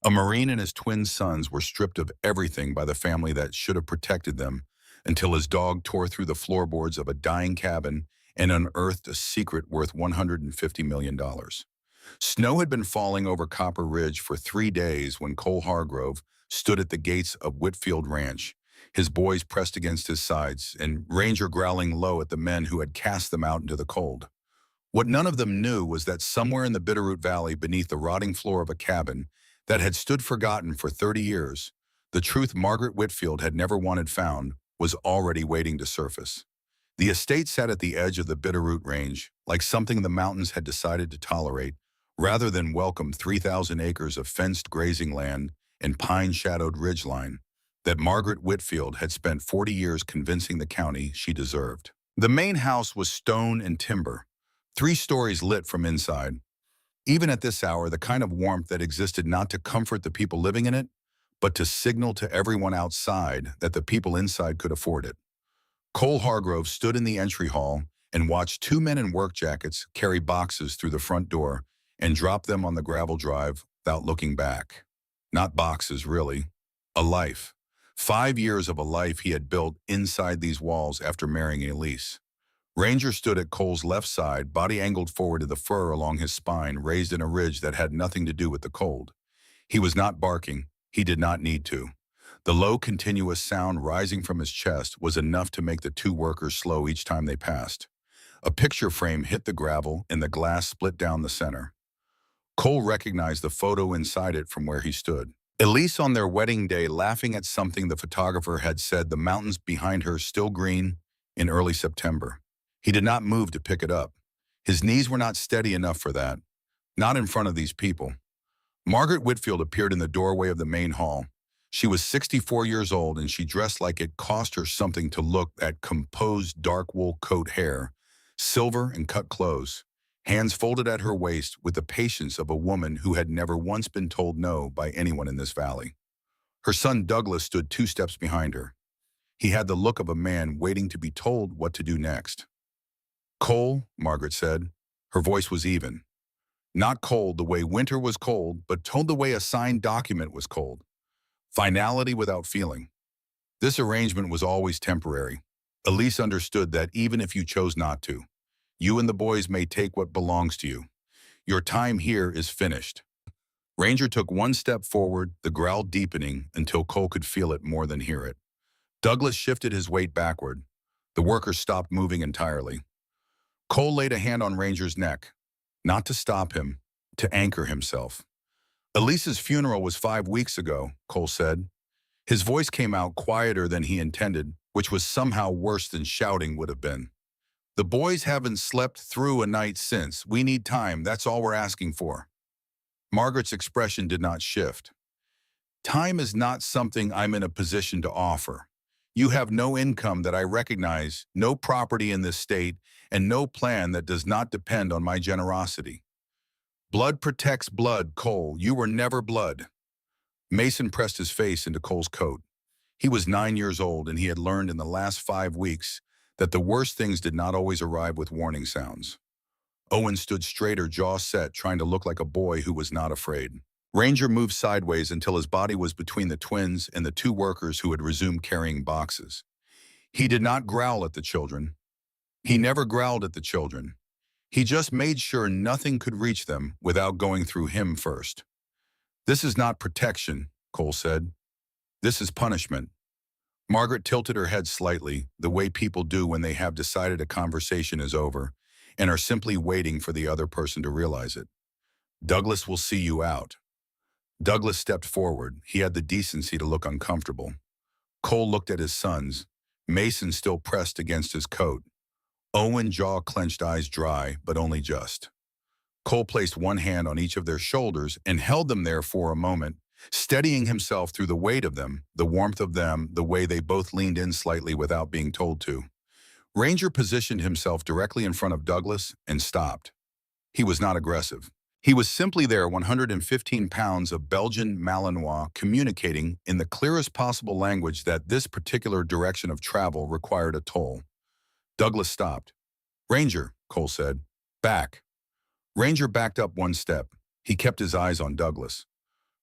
A Marine and his twin sons were stripped of everything by the family that should have protected them until his dog tore through the floorboards of a dying cabin and unearthed a secret worth $150 million. Snow had been falling over Copper Ridge for 3 days when Cole Hargrove stood at the gates of Whitfield Ranch, his boys pressed against his sides, and Ranger growling low at the men who had cast them out into the cold. What none of them knew was that somewhere in the Bitterroot Valley beneath the rotting floor of a cabin that had stood forgotten for 30 years, the truth Margaret Whitfield had never wanted found was already waiting to surface. The estate sat at the edge of the Bitterroot Range, like something the mountains had decided to tolerate, rather than welcome 3,000 acres of fenced grazing land and pine-shadowed ridgeline that Margaret Whitfield had spent 40 years convincing the county she deserved. The main house was stone and timber, 3 stories lit from inside. Even at this hour, the kind of warmth that existed not to comfort the people living in it, but to signal to everyone outside that the people inside could afford it. Cole Hargrove stood in the entry hall and watched 2 men in work jackets carry boxes through the front door and drop them on the gravel drive without looking back. Not boxes, really. A life. 5 years of a life he had built inside these walls after marrying Elise. Ranger stood at Cole's left side, body angled forward to the fur along his spine, raised in a ridge that had nothing to do with the cold. He was not barking. He did not need to. The low, continuous sound rising from his chest was enough to make the 2 workers slow each time they passed. A picture frame hit the gravel and the glass split down the center. Cole recognized the photo inside it from where he stood. Elise on their wedding day laughing at something the photographer had said, the mountains behind her still green in early September. He did not move to pick it up. His knees were not steady enough for that. Not in front of these people. Margaret Whitfield appeared in the doorway of the main hall. She was 64 years old and she dressed like it cost her something to look at composed dark wool coat hair, silver and cut clothes, hands folded at her waist with the patience of a woman who had never once been told no by anyone in this valley. Her son Douglas stood 2 steps behind her. He had the look of a man waiting to be told what to do next. "Cole," Margaret said. Her voice was even. Not cold the way winter was cold, but told the way a signed document was cold. Finality without feeling. This arrangement was always temporary. Elise understood that even if you chose not to, you and the boys may take what belongs to you. Your time here is finished. Ranger took 1 step forward, the growl deepening until Cole could feel it more than hear it. Douglas shifted his weight backward. The worker stopped moving entirely. Cole laid a hand on Ranger's neck, not to stop him, to anchor himself. "Elise's funeral was 5 weeks ago," Cole said. His voice came out quieter than he intended, which was somehow worse than shouting would have been. "The boys haven't slept through a night since. We need time, that's all we're asking for." Margaret's expression did not shift. "Time is not something I'm in a position to offer. You have no income that I recognize, no property in this state, and no plan that does not depend on my generosity. Blood protects blood, Cole. You were never blood." Mason pressed his face into Cole's coat. He was 9 years old, and he had learned in the last 5 weeks that the worst things did not always arrive with warning sounds. Owen stood straighter, jaw set, trying to look like a boy who was not afraid. Ranger moved sideways until his body was between the twins and the 2 workers who had resumed carrying boxes. He did not growl at the children. He never growled at the children. He just made sure nothing could reach them without going through him first. "This is not protection," Cole said. "This is punishment." Margaret tilted her head slightly, the way people do when they have decided a conversation is over and are simply waiting for the other person to realize it. "Douglas will see you out." Douglas stepped forward. He had the decency to look uncomfortable. Cole looked at his sons, Mason still pressed against his coat. Owen, jaw clenched, eyes dry, but only just. Cole placed one hand on each of their shoulders and held them there for a moment, steadying himself through the weight of them, the warmth of them, the way they both leaned in slightly without being told to. Ranger positioned himself directly in front of Douglas and stopped. He was not aggressive. He was simply there, 115 pounds of Belgian Malinois, communicating in the clearest possible language that this particular direction of travel required a toll. Douglas stopped. "Ranger," Cole said. "Back." Ranger backed up 1 step. He kept his eyes on Douglas.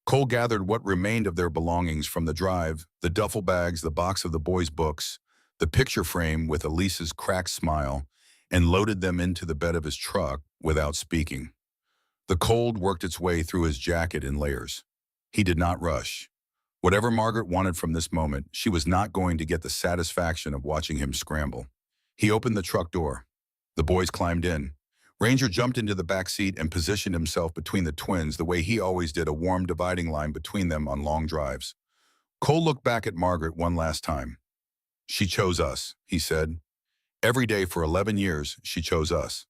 Cole gathered what remained of their belongings from the drive, the duffel bags, the box of the boys' books, the picture frame with Elise's cracked smile, and loaded them into the bed of his truck without speaking. The cold worked its way through his jacket in layers. He did not rush. Whatever Margaret wanted from this moment, she was not going to get the satisfaction of watching him scramble. He opened the truck door. The boys climbed in. Ranger jumped into the back seat and positioned himself between the twins the way he always did, a warm dividing line between them on long drives. Cole looked back at Margaret one last time. "She chose us," he said. "Every day for 11 years, she chose us."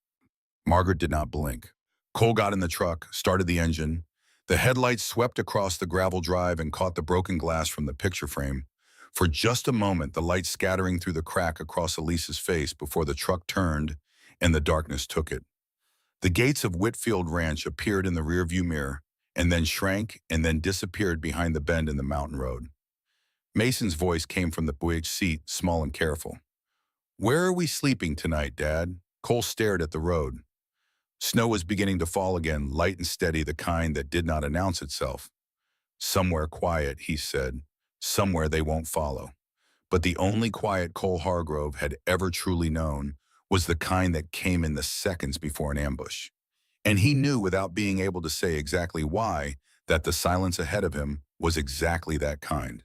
Margaret did not blink. Cole got in the truck, started the engine. The headlights swept across the gravel drive and caught the broken glass from the picture frame. For just a moment, the light scattering through the crack across Elise's face before the truck turned and the darkness took it. The gates of Whitfield Ranch appeared in the rearview mirror, and then shrank and then disappeared behind the bend in the mountain road. Mason's voice came from the boy's seat, small and careful. "Where are we sleeping tonight, Dad?" Cole stared at the road. Snow was beginning to fall again, light and steady, the kind that did not announce itself. "Somewhere quiet," he said. "Somewhere they won't follow." But the only quiet Cole Hargrove had ever truly known was the kind that came in the seconds before an ambush. And he knew, without being able to say exactly why, that the silence ahead of him was exactly that kind.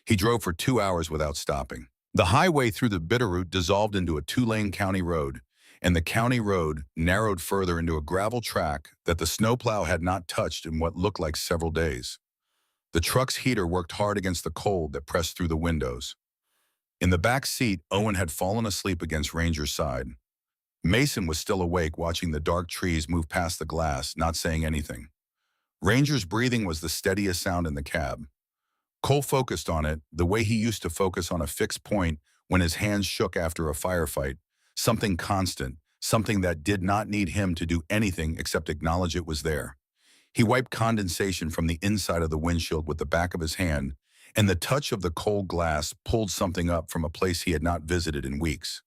He drove for 2 hours without stopping. The highway through the Bitterroot dissolved into a 2-lane county road, and the county road narrowed further into a gravel track that the snowplow had not touched in what looked like several days. The truck's heater worked hard against the cold that pressed through the windows. In the back seat, Owen had fallen asleep against Ranger's side. Mason was still awake, watching the dark trees move past the glass, not saying anything. Ranger's breathing was the steadiest sound in the cab. Cole focused on it, the way he used to focus on a fixed point when his hands shook after a firefight, something constant, something that did not need him to do anything except acknowledge it was there. He wiped condensation from the inside of the windshield with the back of his hand, and the touch of the cold glass pulled something up from a place he had not visited in weeks.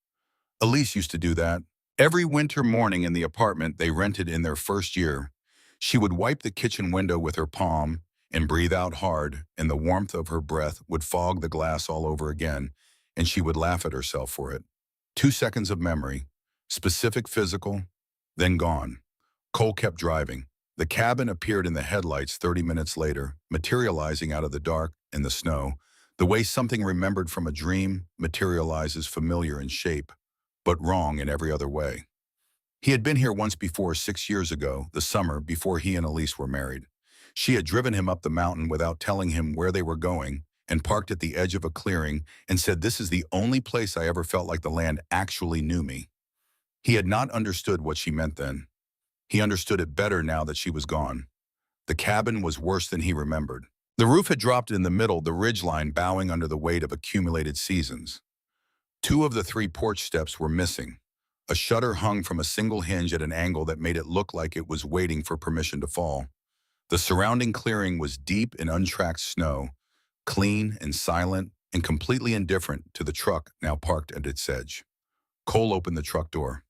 Elise used to do that. Every winter morning in the apartment they rented in their first year, she would wipe the kitchen window with her palm and breathe out hard, and the warmth of her breath would fog the glass all over again, and she would laugh at herself for it. 2 seconds of memory, specific physical, then gone. Cole kept driving. The cabin appeared in the headlights 30 minutes later, materializing out of the dark and the snow, the way something remembered from a dream materializes, familiar in shape, but wrong in every other way. He had been here once before, 6 years ago, the summer before he and Elise were married. She had driven him up the mountain without telling him where they were going, and parked at the edge of a clearing and said, "This is the only place I ever felt like the land actually knew me." He had not understood what she meant then. He understood it better now that she was gone. The cabin was worse than he remembered. The roof had dropped in the middle, the ridgeline bowing under the weight of accumulated seasons. 2 of the 3 porch steps were missing. A shutter hung from a single hinge at an angle that made it look like it was waiting for permission to fall. The surrounding clearing was deep in untracked snow, clean and silent and completely indifferent to the truck now parked at its edge. Cole opened the truck door.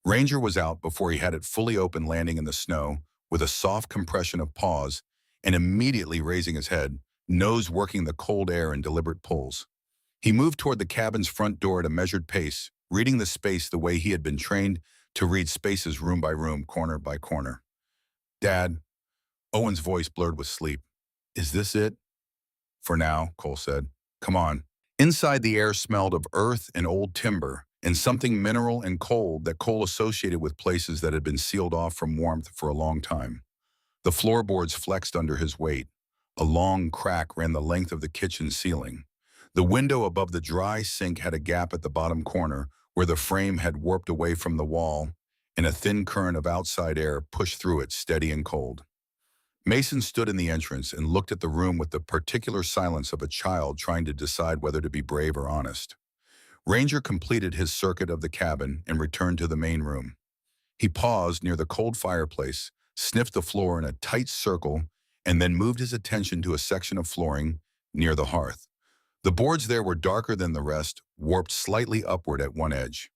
Ranger was out before he had it fully open, landing in the snow with a soft compression of paws and immediately raising his head, nose working the cold air in deliberate pulls. He moved toward the cabin's front door at a measured pace, reading the space the way he had been trained to read spaces, room by room, corner by corner. "Dad," Owen's voice blurred with sleep. "Is this it?" "For now," Cole said. "Come on." Inside, the air smelled of earth and old timber, and something mineral and cold that Cole associated with places that had been sealed off from warmth for a long time. The floorboards flexed under his weight. A long crack ran the length of the kitchen ceiling. The window above the dry sink had a gap at the bottom corner where the frame had warped away from the wall, and a thin current of outside air pushed through it, steady and cold. Mason stood in the entrance and looked at the room with the particular silence of a child trying to decide whether to be brave or honest. Ranger completed his circuit of the cabin and returned to the main room. He paused near the cold fireplace, sniffed the floor in a tight circle, and then moved his attention to a section of flooring near the hearth. The boards there were darker than the rest, warped slightly upward at one edge.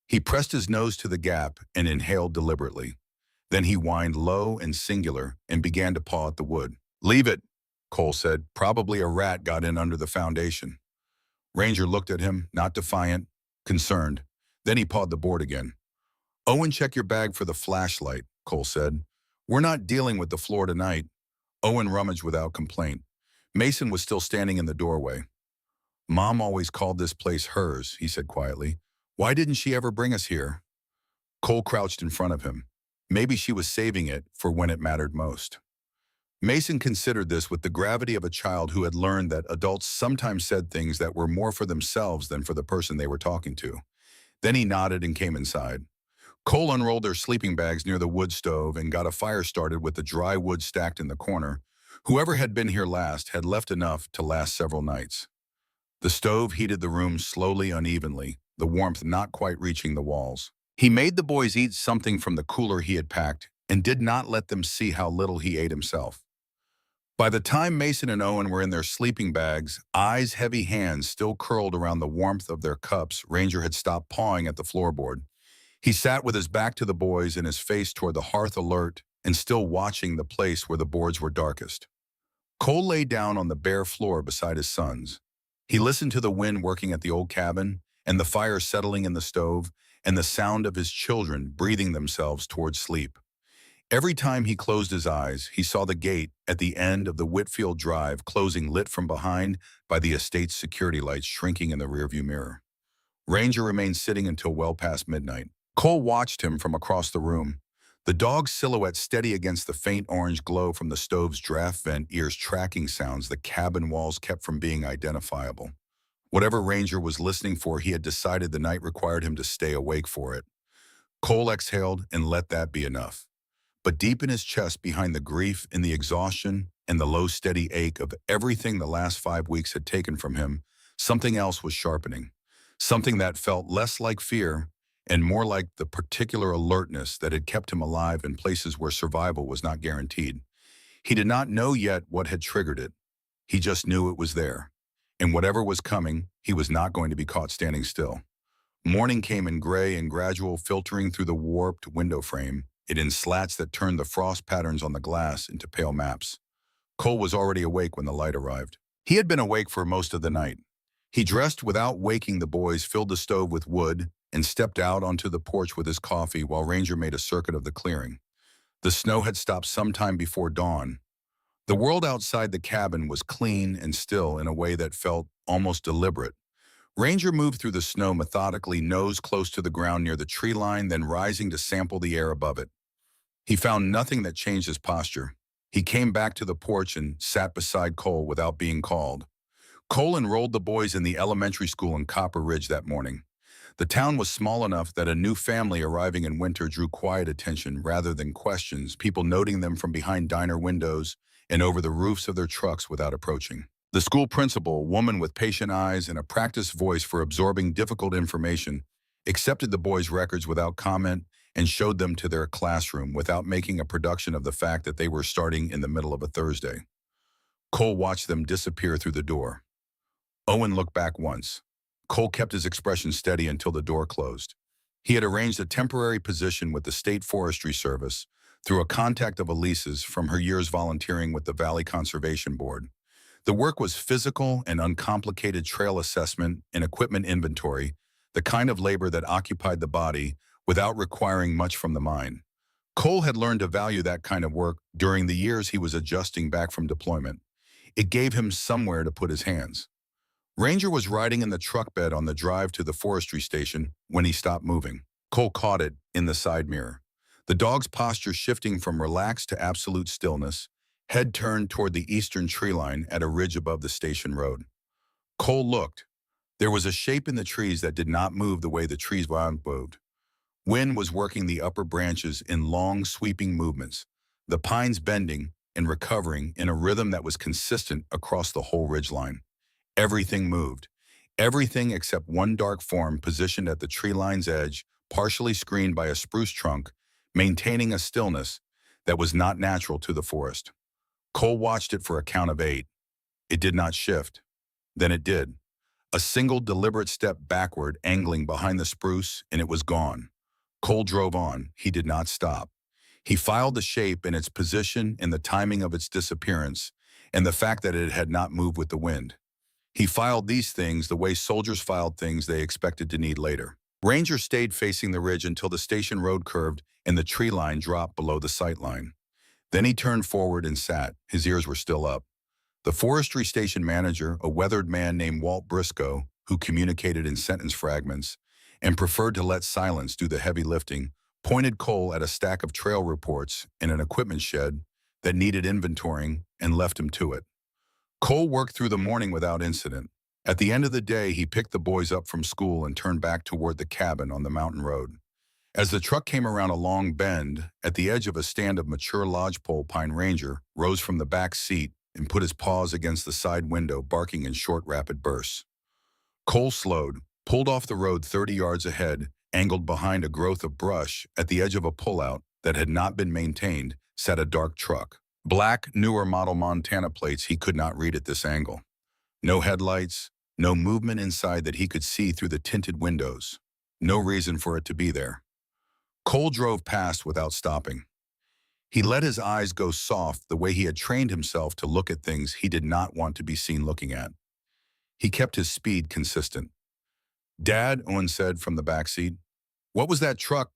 He pressed his nose to the gap and inhaled deliberately. Then he whined low and singular and began to paw at the wood. Leave it, Cole said. Probably a rat got in under the foundation. Ranger looked at him, not defiant, concerned. Then he pawed the board again. Owen, check your bag for the flashlight, Cole said. We're not dealing with the floor tonight. Owen rummaged without complaint. Mason was still standing in the doorway. Mom always called this place hers, he said quietly. Why didn't she ever bring us here? Cole crouched in front of him. Maybe she was saving it for when it mattered most. Mason considered this with the gravity of a child who had learned that adults sometimes said things that were more for themselves than for the person they were talking to. Then he nodded and came inside. Cole unrolled their sleeping bags near the wood stove and got a fire started with the dry wood stacked in the corner. Whoever had been here last had left enough to last several nights. The stove heated the room slowly, unevenly, the warmth not quite reaching the walls. He made the boys eat something from the cooler he had packed and did not let them see how little he ate himself. By the time Mason and Owen were in their sleeping bags, eyes, heavy hands still curled around the warmth of their cups, Ranger had stopped pawing at the floorboard. He sat with his back to the boys and his face toward the hearth, alert and still watching the place where the boards were darkest. Cole lay down on the bare floor beside his sons. He listened to the wind working at the old cabin and the fire settling in the stove and the sound of his children breathing themselves toward sleep. Every time he closed his eyes, he saw the gate at the end of the Whitfield Drive closing, lit from behind by the estate's security lights shrinking in the rearview mirror. Ranger remained sitting until well past midnight. Cole watched him from across the room, the dog's silhouette steady against the faint orange glow from the stove's draft vent, ears tracking sounds the cabin walls kept from being identifiable. Whatever Ranger was listening for, he had decided the night required him to stay awake for it. Cole exhaled and let that be enough. But deep in his chest, behind the grief and the exhaustion and the low, steady ache of everything the last 5 weeks had taken from him, something else was sharpening. Something that felt less like fear and more like the particular alertness that had kept him alive in places where survival was not guaranteed. He did not know yet what had triggered it. He just knew it was there. And whatever was coming, he was not going to be caught standing still. Morning came in gray and gradual, filtering through the warped window frame, it in slats that turned the frost patterns on the glass into pale maps. Cole was already awake when the light arrived. He had been awake for most of the night. He dressed without waking the boys, filled the stove with wood, and stepped out onto the porch with his coffee while Ranger made a circuit of the clearing. The snow had stopped sometime before dawn. The world outside the cabin was clean and still in a way that felt almost deliberate. Ranger moved through the snow methodically, nose close to the ground near the tree line, then rising to sample the air above it. He found nothing that changed his posture. He came back to the porch and sat beside Cole without being called. Cole enrolled the boys in the elementary school in Copper Ridge that morning. The town was small enough that a new family arriving in winter drew quiet attention rather than questions, people noting them from behind diner windows and over the roofs of their trucks without approaching. The school principal, a woman with patient eyes and a practiced voice for absorbing difficult information, accepted the boys' records without comment and showed them to their classroom without making a production of the fact that they were starting in the middle of a Thursday. Cole watched them disappear through the door. Owen looked back once. Cole kept his expression steady until the door closed. He had arranged a temporary position with the State Forestry Service through a contact of Elise's from her years volunteering with the Valley Conservation Board. The work was physical and uncomplicated trail assessment and equipment inventory, the kind of labor that occupied the body without requiring much from the mind. Cole had learned to value that kind of work during the years he was adjusting back from deployment. It gave him somewhere to put his hands. Ranger was riding in the truck bed on the drive to the forestry station when he stopped moving. Cole caught it in the side mirror. The dog's posture shifting from relaxed to absolute stillness, head turned toward the eastern tree line at a ridge above the station road. Cole looked. There was a shape in the trees that did not move the way the trees moved. Wind was working the upper branches in long, sweeping movements, the pines bending and recovering in a rhythm that was consistent across the whole ridgeline. Everything moved. Everything except one dark form positioned at the tree line's edge, partially screened by a spruce trunk, maintaining a stillness that was not natural to the forest. Cole watched it for a count of 8. It did not shift. Then it did. A single deliberate step backward, angling behind the spruce, and it was gone. Cole drove on. He did not stop. He filed the shape and its position and the timing of its disappearance, and the fact that it had not moved with the wind. He filed these things the way soldiers filed things they expected to need later. Ranger stayed facing the ridge until the station road curved and the tree line dropped below the sight line. Then he turned forward and sat. His ears were still up. The forestry station manager, a weathered man named Walt Briscoe, who communicated in sentence fragments and preferred to let silence do the heavy lifting, pointed Cole at a stack of trail reports in an equipment shed that needed inventorying and left him to it. Cole worked through the morning without incident. At the end of the day, he picked the boys up from school and turned back toward the cabin on the mountain road. As the truck came around a long bend, at the edge of a stand of mature lodgepole, Pine Ranger rose from the back seat and put his paws against the side window, barking in short, rapid bursts. Cole slowed, pulled off the road 30 yards ahead, angled behind a growth of brush. At the edge of a pullout that had not been maintained sat a dark truck. Black, newer model Montana plates he could not read at this angle. No headlights, no movement inside that he could see through the tinted windows. No reason for it to be there. Cole drove past without stopping. He let his eyes go soft the way he had trained himself to look at things he did not want to be seen looking at. He kept his speed consistent. "Dad," Owen said from the back seat. "What was that truck?"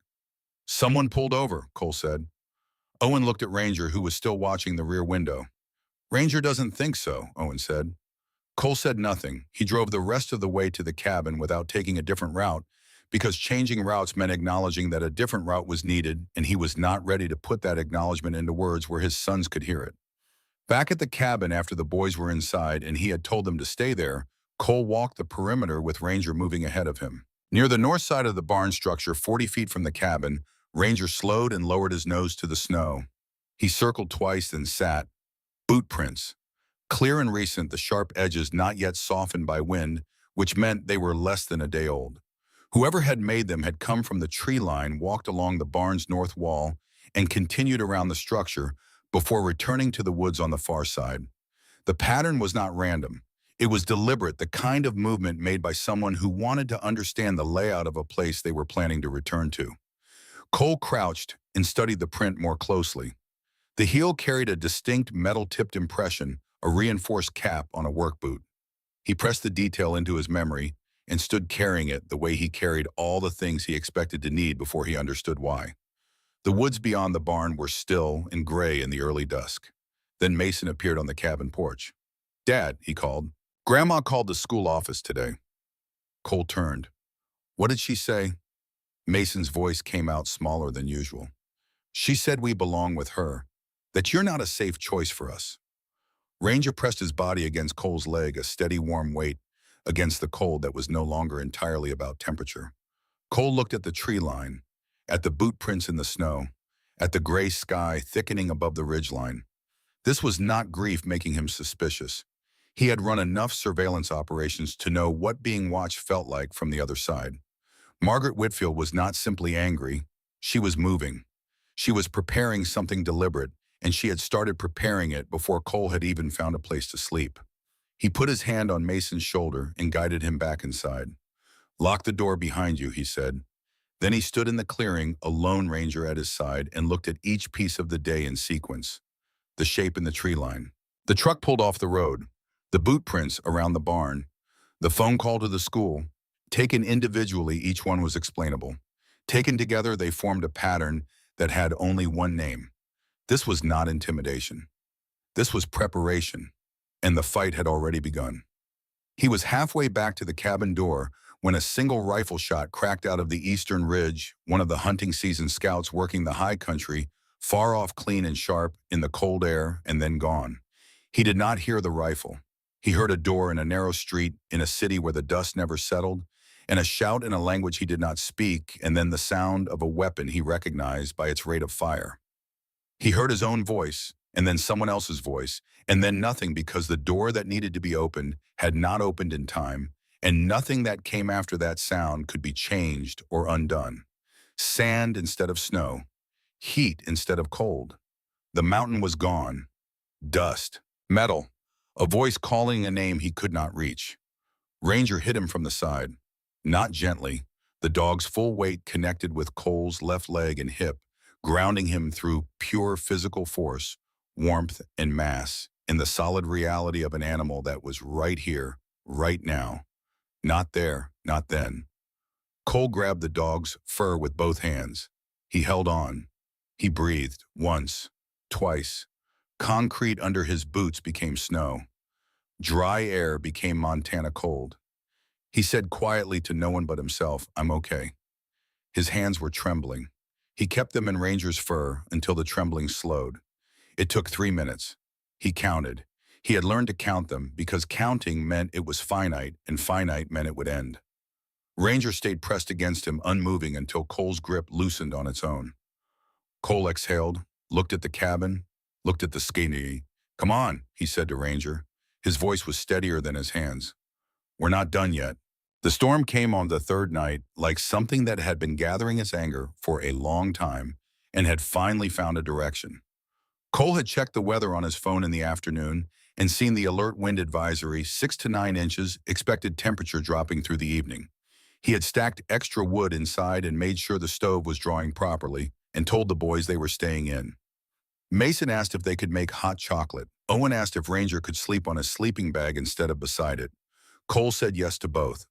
"Someone pulled over," Cole said. Owen looked at Ranger, who was still watching the rear window. "Ranger doesn't think so," Owen said. Cole said nothing. He drove the rest of the way to the cabin without taking a different route, because changing routes meant acknowledging that a different route was needed, and he was not ready to put that acknowledgement into words where his sons could hear it. Back at the cabin after the boys were inside and he had told them to stay there, Cole walked the perimeter with Ranger moving ahead of him. Near the north side of the barn structure, 40 feet from the cabin, Ranger slowed and lowered his nose to the snow. He circled twice and sat. Boot prints. Clear and recent, the sharp edges not yet softened by wind, which meant they were less than a day old. Whoever had made them had come from the tree line, walked along the barn's north wall, and continued around the structure before returning to the woods on the far side. The pattern was not random. It was deliberate, the kind of movement made by someone who wanted to understand the layout of a place they were planning to return to. Cole crouched and studied the print more closely. The heel carried a distinct metal-tipped impression, a reinforced cap on a work boot. He pressed the detail into his memory and stood carrying it the way he carried all the things he expected to need before he understood why. The woods beyond the barn were still and gray in the early dusk. Then Mason appeared on the cabin porch. "Dad," he called. "Grandma called the school office today." Cole turned. "What did she say?" Mason's voice came out smaller than usual. "She said we belong with her, that you're not a safe choice for us." Ranger pressed his body against Cole's leg, a steady warm weight against the cold that was no longer entirely about temperature. Cole looked at the tree line, at the boot prints in the snow, at the gray sky thickening above the ridgeline. This was not grief making him suspicious. He had run enough surveillance operations to know what being watched felt like from the other side. Margaret Whitfield was not simply angry. She was moving. She was preparing something deliberate, and she had started preparing it before Cole had even found a place to sleep. He put his hand on Mason's shoulder and guided him back inside. "Lock the door behind you," he said. Then he stood in the clearing, a lone ranger at his side, and looked at each piece of the day in sequence. The shape in the tree line. The truck pulled off the road. The boot prints around the barn. The phone call to the school. Taken individually, each one was explainable. Taken together, they formed a pattern that had only one name. This was not intimidation. This was preparation, and the fight had already begun. He was halfway back to the cabin door when a single rifle shot cracked out of the eastern ridge, one of the hunting season scouts working the high country, far off, clean and sharp, in the cold air, and then gone. He did not hear the rifle. He heard a door in a narrow street in a city where the dust never settled, and a shout in a language he did not speak, and then the sound of a weapon he recognized by its rate of fire. He heard his own voice, and then someone else's voice, and then nothing, because the door that needed to be opened had not opened in time, and nothing that came after that sound could be changed or undone. Sand instead of snow, heat instead of cold. The mountain was gone. Dust, metal, a voice calling a name he could not reach. Ranger hit him from the side, not gently. The dog's full weight connected with Cole's left leg and hip, grounding him through pure physical force, warmth, and mass in the solid reality of an animal that was right here, right now. Not there, not then. Cole grabbed the dog's fur with both hands. He held on. He breathed once, twice. Concrete under his boots became snow. Dry air became Montana cold. He said quietly to no one but himself, "I'm okay." His hands were trembling. He kept them in Ranger's fur until the trembling slowed. It took 3 minutes. He counted. He had learned to count them because counting meant it was finite, and finite meant it would end. Ranger stayed pressed against him, unmoving until Cole's grip loosened on its own. Cole exhaled, looked at the cabin, looked at the skinny. "Come on," he said to Ranger. His voice was steadier than his hands. "We're not done yet." The storm came on the third night like something that had been gathering its anger for a long time and had finally found a direction. Cole had checked the weather on his phone in the afternoon and seen the alert wind advisory, 6 to 9 inches, expected temperature dropping through the evening. He had stacked extra wood inside and made sure the stove was drawing properly and told the boys they were staying in. Mason asked if they could make hot chocolate. Owen asked if Ranger could sleep on his sleeping bag instead of beside it. Cole said yes to both.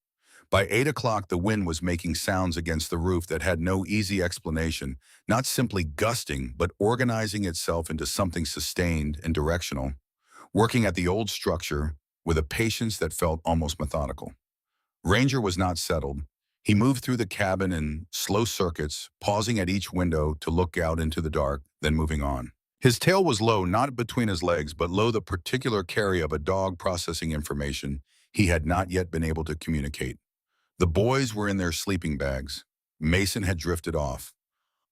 By 8 o'clock, the wind was making sounds against the roof that had no easy explanation, not simply gusting, but organizing itself into something sustained and directional, working at the old structure with a patience that felt almost methodical. Ranger was not settled. He moved through the cabin in slow circuits, pausing at each window to look out into the dark, then moving on. His tail was low, not between his legs, but low, the particular carry of a dog processing information he had not yet been able to communicate. The boys were in their sleeping bags. Mason had drifted off.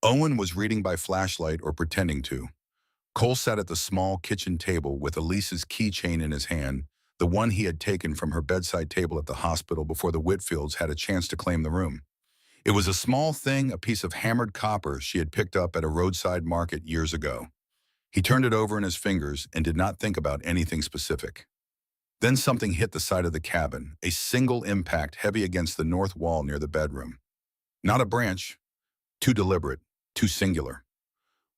Owen was reading by flashlight or pretending to. Cole sat at the small kitchen table with Elise's keychain in his hand, the one he had taken from her bedside table at the hospital before the Whitfields had a chance to claim the room. It was a small thing, a piece of hammered copper she had picked up at a roadside market years ago. He turned it over in his fingers and did not think about anything specific. Then something hit the side of the cabin, a single impact heavy against the north wall near the bedroom. Not a branch, too deliberate, too singular.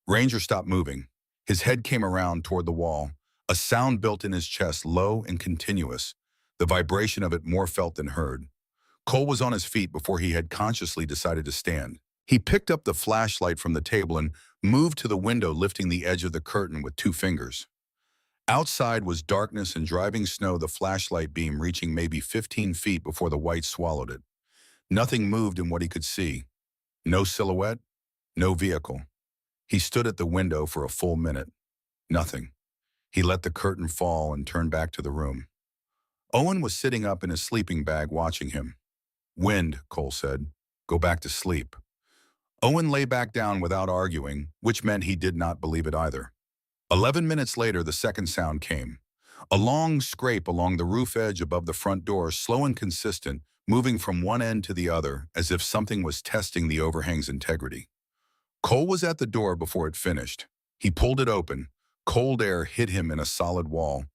Ranger stopped moving. His head came around toward the wall, a sound built in his chest, low and continuous, the vibration of it more felt than heard. Cole was on his feet before he had consciously decided to stand. He picked up the flashlight from the table and moved to the window, lifting the edge of the curtain with 2 fingers. Outside was darkness and driving snow, the flashlight beam reaching maybe 15 feet before the white swallowed it. Nothing moved in what he could see. No silhouette, no vehicle. He stood at the window for a full minute. Nothing. He let the curtain fall and turned back to the room. Owen was sitting up in his sleeping bag watching him. "Wind," Cole said. "Go back to sleep." Owen lay back down without arguing, which meant he did not believe it either. 11 minutes later, the second sound came. A long scrape along the roof edge above the front door, slow and consistent, moving from one end to the other as if something was testing the overhang's integrity. Cole was at the door before it finished. He pulled it open. Cold air hit him in a solid wall.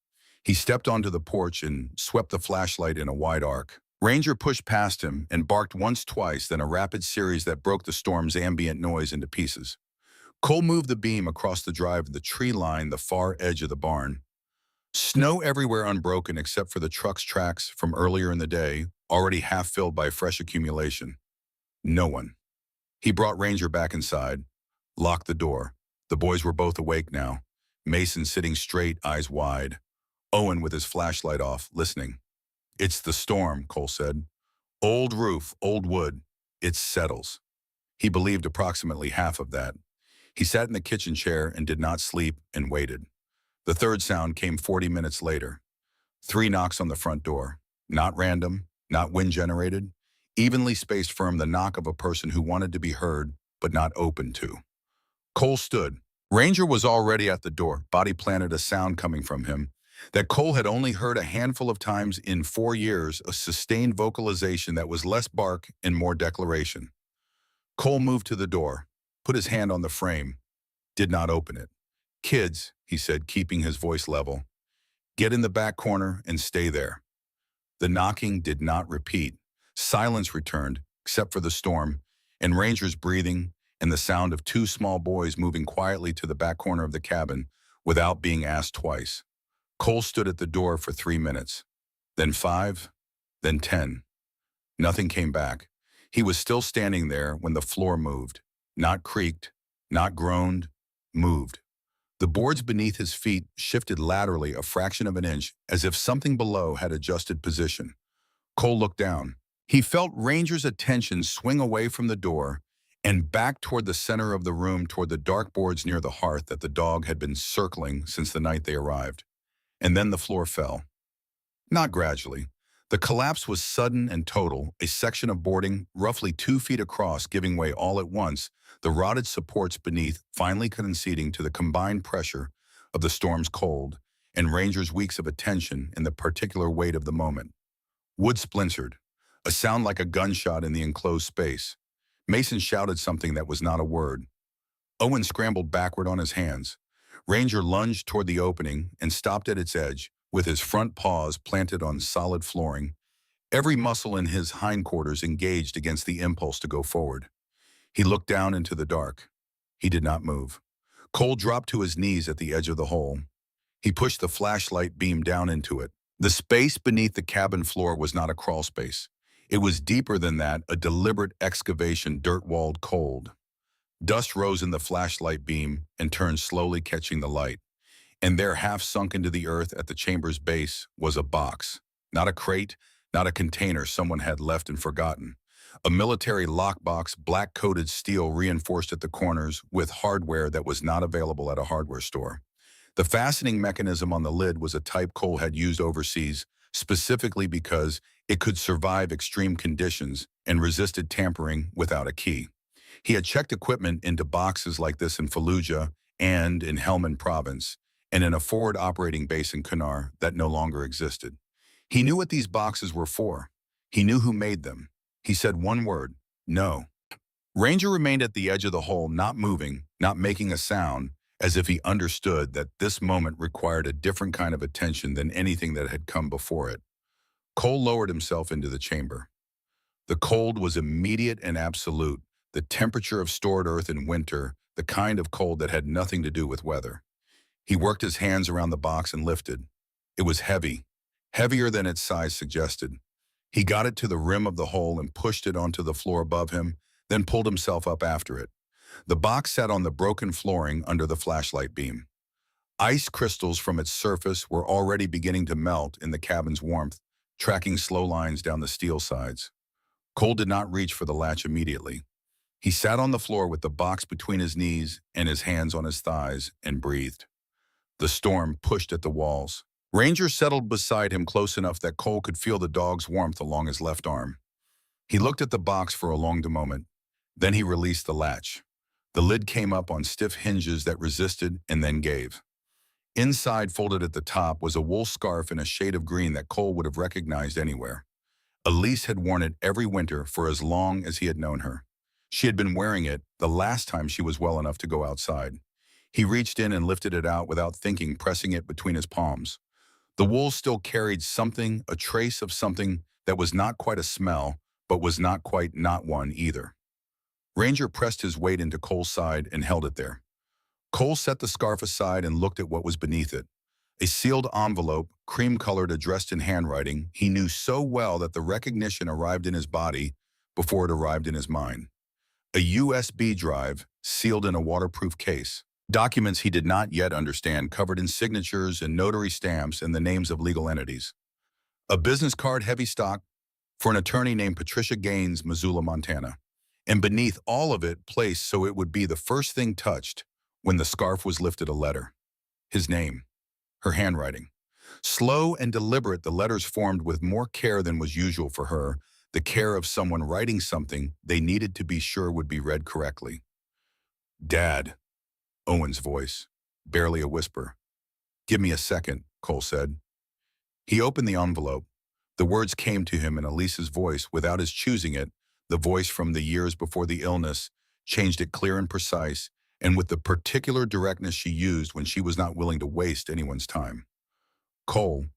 He stepped onto the porch and swept the flashlight in a wide arc. Ranger pushed past him and barked once, twice, then a rapid series that broke the storm's ambient noise into pieces. Cole moved the beam across the drive to the tree line, the far edge of the barn. Snow everywhere, unbroken except for the truck's tracks from earlier in the day, already half filled by fresh accumulation. No one. He brought Ranger back inside, locked the door. The boys were both awake now. Mason sitting straight, eyes wide. Owen with his flashlight off, listening. "It's the storm," Cole said. "Old roof, old wood. It settles." He believed approximately half of that. He sat in the kitchen chair and did not sleep and waited. The third sound came 40 minutes later. 3 knocks on the front door. Not random, not wind-generated, evenly spaced, firm, the knock of a person who wanted to be heard but not open to. Cole stood. Ranger was already at the door, body planted, a sound coming from him that Cole had only heard a handful of times in 4 years, a sustained vocalization that was less bark and more declaration. Cole moved to the door, put his hand on the frame, did not open it. "Kids," he said, keeping his voice level, "get in the back corner and stay there." The knocking did not repeat. Silence returned, except for the storm, and Ranger's breathing, and the sound of two small boys moving quietly to the back corner of the cabin without being asked twice. Cole stood at the door for 3 minutes, then 5, then 10. Nothing came back. He was still standing there when the floor moved. Not creaked, not groaned, moved. The boards beneath his feet shifted laterally a fraction of an inch as if something below had adjusted position. Cole looked down. He felt Ranger's attention swing away from the door and back toward the center of the room toward the dark boards near the hearth that the dog had been circling since the night they arrived. And then the floor fell. Not gradually. The collapse was sudden and total, a section of boarding roughly 2 feet across giving way all at once, the rotted supports beneath finally conceding to the combined pressure of the storm's cold and Ranger's weeks of attention and the particular weight of the moment. Wood splintered, a sound like a gunshot in the enclosed space. Mason shouted something that was not a word. Owen scrambled backward on his hands. Ranger lunged toward the opening and stopped at its edge, with his front paws planted on solid flooring, every muscle in his hindquarters engaged against the impulse to go forward. He looked down into the dark. He did not move. Cole dropped to his knees at the edge of the hole. He pushed the flashlight beam down into it. The space beneath the cabin floor was not a crawl space. It was deeper than that, a deliberate excavation dirt-walled cold. Dust rose in the flashlight beam and turned slowly, catching the light. And there, half sunk into the earth at the chamber's base, was a box. Not a crate, not a container someone had left and forgotten. A military lockbox, black-coated steel reinforced at the corners with hardware that was not available at a hardware store. The fastening mechanism on the lid was a type Cole had used overseas, specifically because it could survive extreme conditions and resisted tampering without a key. He had checked equipment into boxes like this in Fallujah and in Helmand Province, and in a forward operating base in Kunar that no longer existed. He knew what these boxes were for. He knew who made them. He said one word: no. Ranger remained at the edge of the hole, not moving, not making a sound, as if he understood that this moment required a different kind of attention than anything that had come before it. Cole lowered himself into the chamber. The cold was immediate and absolute, the temperature of stored earth in winter, the kind of cold that had nothing to do with weather. He worked his hands around the box and lifted. It was heavy, heavier than its size suggested. He got it to the rim of the hole and pushed it onto the floor above him, then pulled himself up after it. The box sat on the broken flooring under the flashlight beam. Ice crystals from its surface were already beginning to melt in the cabin's warmth, tracking slow lines down the steel sides. Cole did not reach for the latch immediately. He sat on the floor with the box between his knees and his hands on his thighs and breathed. The storm pushed at the walls. Ranger settled beside him close enough that Cole could feel the dog's warmth along his left arm. He looked at the box for a long moment. Then he released the latch. The lid came up on stiff hinges that resisted and then gave. Inside, folded at the top, was a wool scarf in a shade of green that Cole would have recognized anywhere. Elise had worn it every winter for as long as he had known her. She had been wearing it the last time she was well enough to go outside. He reached in and lifted it out without thinking, pressing it between his palms. The wool still carried something, a trace of something that was not quite a smell, but was not quite not one either. Ranger pressed his weight into Cole's side and held it there. Cole set the scarf aside and looked at what was beneath it. A sealed envelope, cream-colored, addressed in handwriting he knew so well that the recognition arrived in his body before it arrived in his mind. A USB drive, sealed in a waterproof case. Documents he did not yet understand, covered in signatures and notary stamps and the names of legal entities. A business card, heavy stock, for an attorney named Patricia Gaines, Missoula, Montana. And beneath all of it, placed so it would be the first thing touched when the scarf was lifted, a letter. His name. Her handwriting. Slow and deliberate, the letters formed with more care than was usual for her, the care of someone writing something they needed to be sure would be read correctly. Dad. Owen's voice, barely a whisper. Give me a second, Cole said. He opened the envelope. The words came to him in Elise's voice without his choosing it, the voice from the years before the illness, changed it clear and precise, and with the particular directness she used when she was not willing to waste anyone's time. Cole,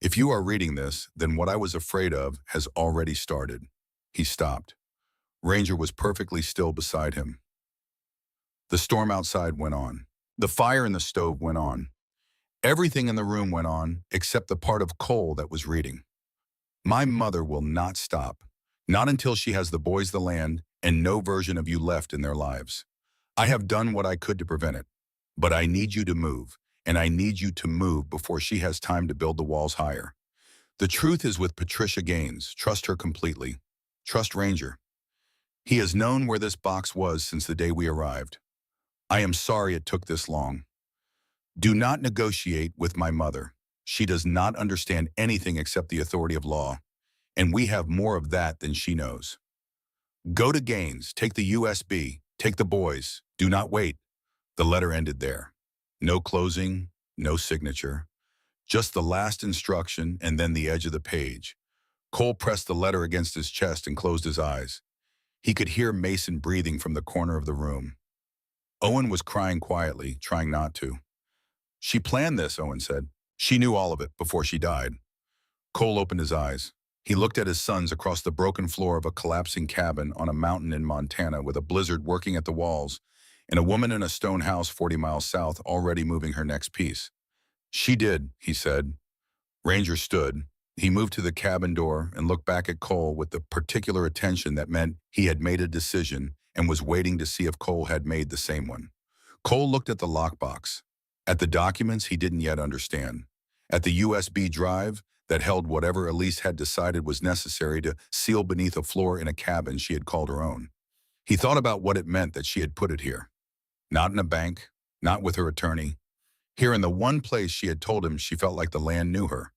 if you are reading this, then what I was afraid of has already started. He stopped. Ranger was perfectly still beside him. The storm outside went on. The fire in the stove went on. Everything in the room went on, except the part of Cole that was reading. My mother will not stop. Not until she has the boys the land and no version of you left in their lives. I have done what I could to prevent it. But I need you to move, and I need you to move before she has time to build the walls higher. The truth is with Patricia Gaines. Trust her completely. Trust Ranger. He has known where this box was since the day we arrived. I am sorry it took this long. Do not negotiate with my mother. She does not understand anything except the authority of law, and we have more of that than she knows. Go to Gaines, take the USB, take the boys. Do not wait. The letter ended there. No closing, no signature. Just the last instruction and then the edge of the page. Cole pressed the letter against his chest and closed his eyes. He could hear Mason breathing from the corner of the room. Owen was crying quietly, trying not to. She planned this, Owen said. She knew all of it before she died. Cole opened his eyes. He looked at his sons across the broken floor of a collapsing cabin on a mountain in Montana with a blizzard working at the walls and a woman in a stone house 40 miles south already moving her next piece. She did, he said. Ranger stood. He moved to the cabin door and looked back at Cole with the particular attention that meant he had made a decision and was waiting to see if Cole had made the same one. Cole looked at the lockbox, at the documents he didn't yet understand, at the USB drive that held whatever Elise had decided was necessary to seal beneath a floor in a cabin she had called her own. He thought about what it meant that she had put it here. Not in a bank, not with her attorney. Here in the one place she had told him she felt like the land knew her.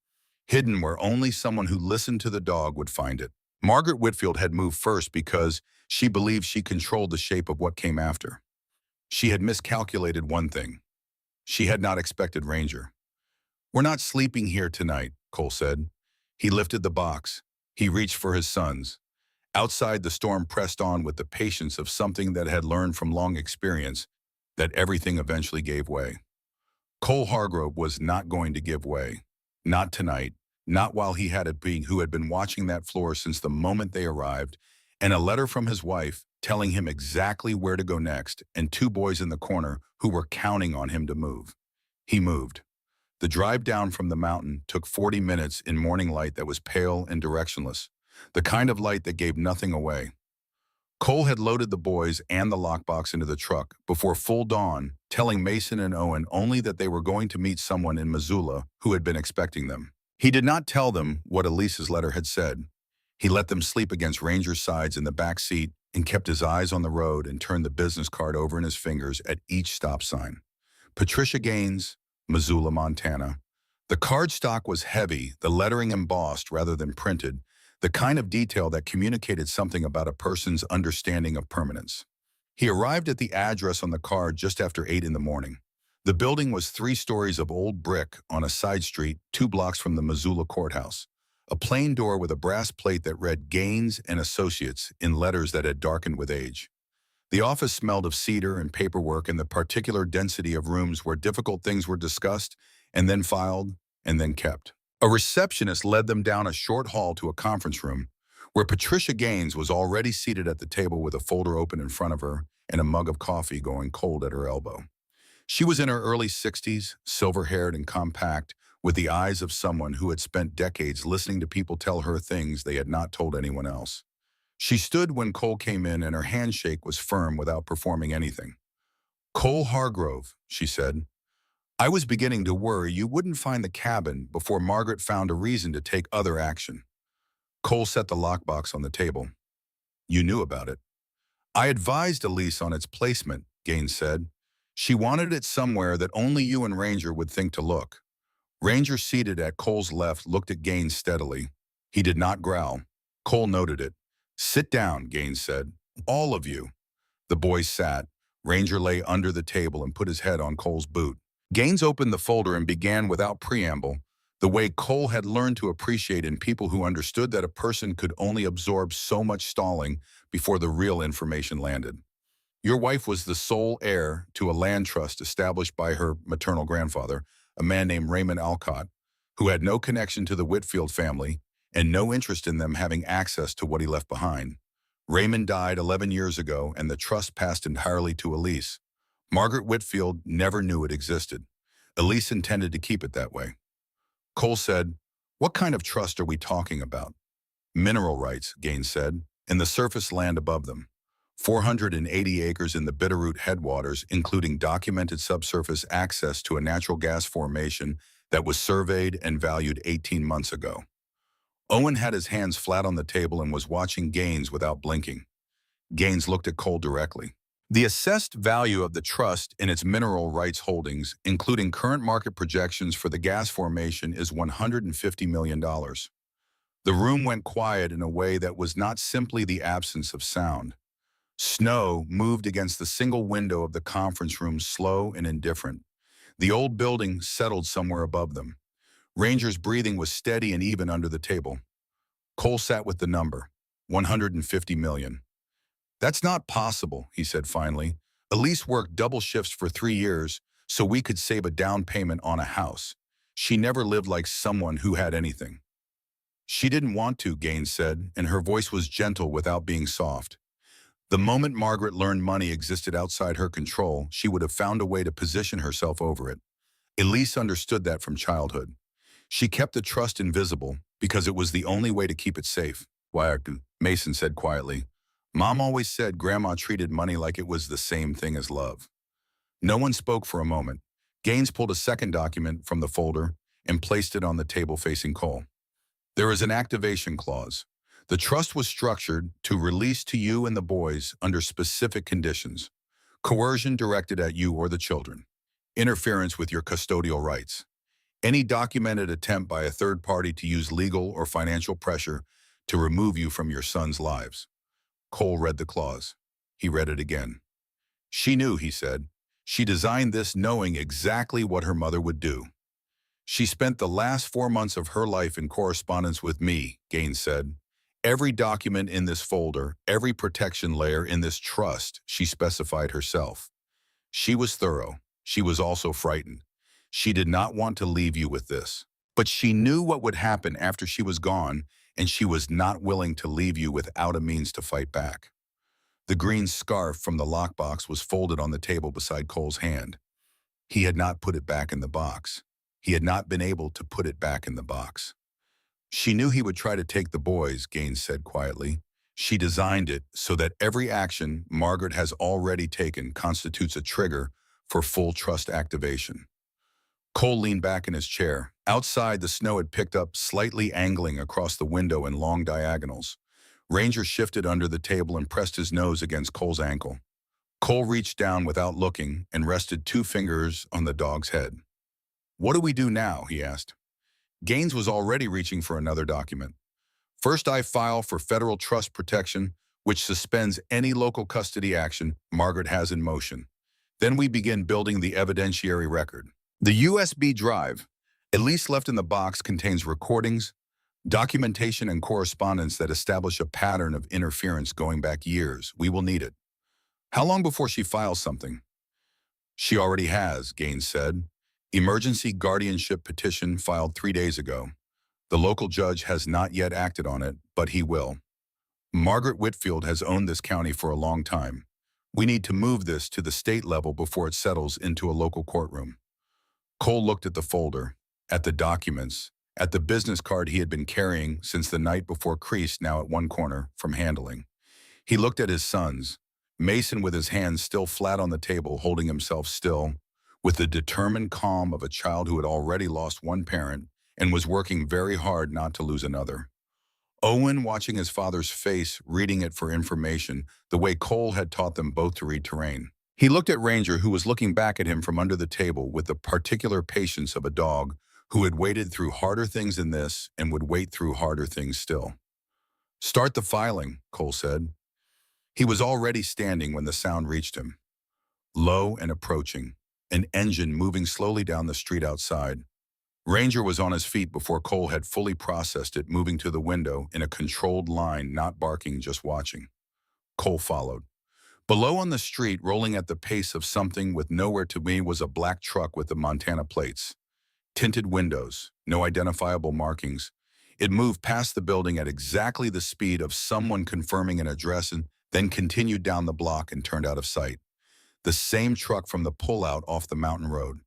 Hidden where only someone who listened to the dog would find it. Margaret Whitfield had moved first because she believed she controlled the shape of what came after. She had miscalculated one thing. She had not expected Ranger. We're not sleeping here tonight, Cole said. He lifted the box. He reached for his sons. Outside, the storm pressed on with the patience of something that had learned from long experience that everything eventually gave way. Cole Hargrove was not going to give way. Not tonight. Not while he had a being who had been watching that floor since the moment they arrived, and a letter from his wife telling him exactly where to go next, and two boys in the corner who were counting on him to move. He moved. The drive down from the mountain took 40 minutes in morning light that was pale and directionless, the kind of light that gave nothing away. Cole had loaded the boys and the lockbox into the truck before full dawn, telling Mason and Owen only that they were going to meet someone in Missoula who had been expecting them. He did not tell them what Elise's letter had said. He let them sleep against Ranger's sides in the back seat and kept his eyes on the road and turned the business card over in his fingers at each stop sign. Patricia Gaines, Missoula, Montana. The card stock was heavy, the lettering embossed rather than printed, the kind of detail that communicated something about a person's understanding of permanence. He arrived at the address on the card just after 8 in the morning. The building was 3 stories of old brick on a side street 2 blocks from the Missoula courthouse. A plain door with a brass plate that read Gaines and Associates in letters that had darkened with age. The office smelled of cedar and paperwork and the particular density of rooms where difficult things were discussed and then filed and then kept. A receptionist led them down a short hall to a conference room where Patricia Gaines was already seated at the table with a folder open in front of her and a mug of coffee going cold at her elbow. She was in her early 60s, silver-haired and compact, with the eyes of someone who had spent decades listening to people tell her things they had not told anyone else. She stood when Cole came in and her handshake was firm without performing anything. "Cole Hargrove," she said. "I was beginning to worry you wouldn't find the cabin before Margaret found a reason to take other action." Cole set the lockbox on the table. "You knew about it." "I advised Elise on its placement," Gaines said. "She wanted it somewhere that only you and Ranger would think to look." Ranger, seated at Cole's left, looked at Gaines steadily. He did not growl. Cole noted it. "Sit down," Gaines said. "All of you." The boys sat. Ranger lay under the table and put his head on Cole's boot. Gaines opened the folder and began without preamble, the way Cole had learned to appreciate in people who understood that a person could only absorb so much stalling before the real information landed. "Your wife was the sole heir to a land trust established by her maternal grandfather, a man named Raymond Alcott, who had no connection to the Whitfield family and no interest in them having access to what he left behind. Raymond died 11 years ago, and the trust passed entirely to Elise. Margaret Whitfield never knew it existed. Elise intended to keep it that way. Cole said, "What kind of trust are we talking about?" "Mineral rights," Gaines said, "in the surface land above them. 480 acres in the Bitterroot headwaters, including documented subsurface access to a natural gas formation that was surveyed and valued 18 months ago." Owen had his hands flat on the table and was watching Gaines without blinking. Gaines looked at Cole directly. "The assessed value of the trust in its mineral rights holdings, including current market projections for the gas formation, is $150 million. The room went quiet in a way that was not simply the absence of sound. Snow moved against the single window of the conference room, slow and indifferent. The old building settled somewhere above them. Ranger's breathing was steady and even under the table. Cole sat with the number, 150 million. "That's not possible," he said finally. "Elise worked double shifts for 3 years so we could save a down payment on a house. She never lived like someone who had anything." "She didn't want to," Gaines said, and her voice was gentle without being soft. "The moment Margaret learned money existed outside her control, she would have found a way to position herself over it. Elise understood that from childhood. She kept the trust invisible because it was the only way to keep it safe." Mason said quietly. "Mom always said Grandma treated money like it was the same thing as love." No one spoke for a moment. Gaines pulled a second document from the folder and placed it on the table facing Cole. "There is an activation clause. The trust was structured to release to you and the boys under specific conditions. Coercion directed at you or the children. Interference with your custodial rights. Any documented attempt by a third party to use legal or financial pressure to remove you from your sons' lives." Cole read the clause. He read it again. "She knew," he said. "She designed this knowing exactly what her mother would do." "She spent the last 4 months of her life in correspondence with me," Gaines said. "Every document in this folder, every protection layer in this trust, she specified herself. She was thorough. She was also frightened. She did not want to leave you with this. But she knew what would happen after she was gone, and she was not willing to leave you without a means to fight back." The green scarf from the lockbox was folded on the table beside Cole's hand. He had not put it back in the box. He had not been able to put it back in the box. "She knew he would try to take the boys," Gaines said quietly. "She designed it so that every action Margaret has already taken constitutes a trigger for full trust activation." Cole leaned back in his chair. Outside, the snow had picked up, slightly angling across the window in long diagonals. Ranger shifted under the table and pressed his nose against Cole's ankle. Cole reached down without looking and rested 2 fingers on the dog's head. "What do we do now?" he asked. Gaines was already reaching for another document. "First, I file for federal trust protection, which suspends any local custody action Margaret has in motion. Then we begin building the evidentiary record. The USB drive, at least left in the box, contains recordings, documentation, and correspondence that establish a pattern of interference going back years. We will need it." "How long before she files something?" "She already has," Gaines said. "Emergency guardianship petition filed 3 days ago. The local judge has not yet acted on it, but he will. Margaret Whitfield has owned this county for a long time. We need to move this to the state level before it settles into a local courtroom." Cole looked at the folder, at the documents, at the business card he had been carrying since the night before, creased now at one corner from handling. He looked at his sons, Mason with his hands still flat on the table, holding himself still, with the determined calm of a child who had already lost one parent and was working very hard not to lose another. Owen watching his father's face, reading it for information, the way Cole had taught them both to read terrain. He looked at Ranger, who was looking back at him from under the table with the particular patience of a dog who had waited through harder things than this and would wait through harder things still. "Start the filing," Cole said. He was already standing when the sound reached him. Low and approaching, an engine moving slowly down the street outside. Ranger was on his feet before Cole had fully processed it, moving to the window in a controlled line, not barking, just watching. Cole followed. Below on the street, rolling at the pace of something with nowhere to be, was a black truck with the Montana plates. Tinted windows, no identifiable markings. It moved past the building at exactly the speed of someone confirming an address and then continued down the block and turned out of sight. The same truck from the pullout off the mountain road.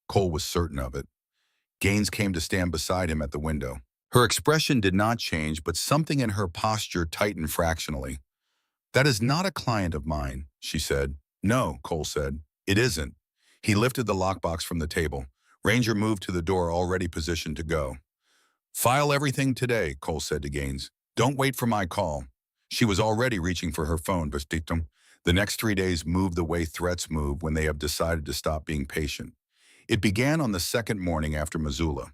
Cole was certain of it. Gaines came to stand beside him at the window. Her expression did not change, but something in her posture tightened fractionally. "That is not a client of mine," she said. "No," Cole said. "It isn't." He lifted the lockbox from the table. Ranger moved to the door, already positioned to go. "File everything today," Cole said to Gaines. "Don't wait for my call." She was already reaching for her phone, but the next 3 days moved the way threats move when they have decided to stop being patient. It began on the second morning after Missoula.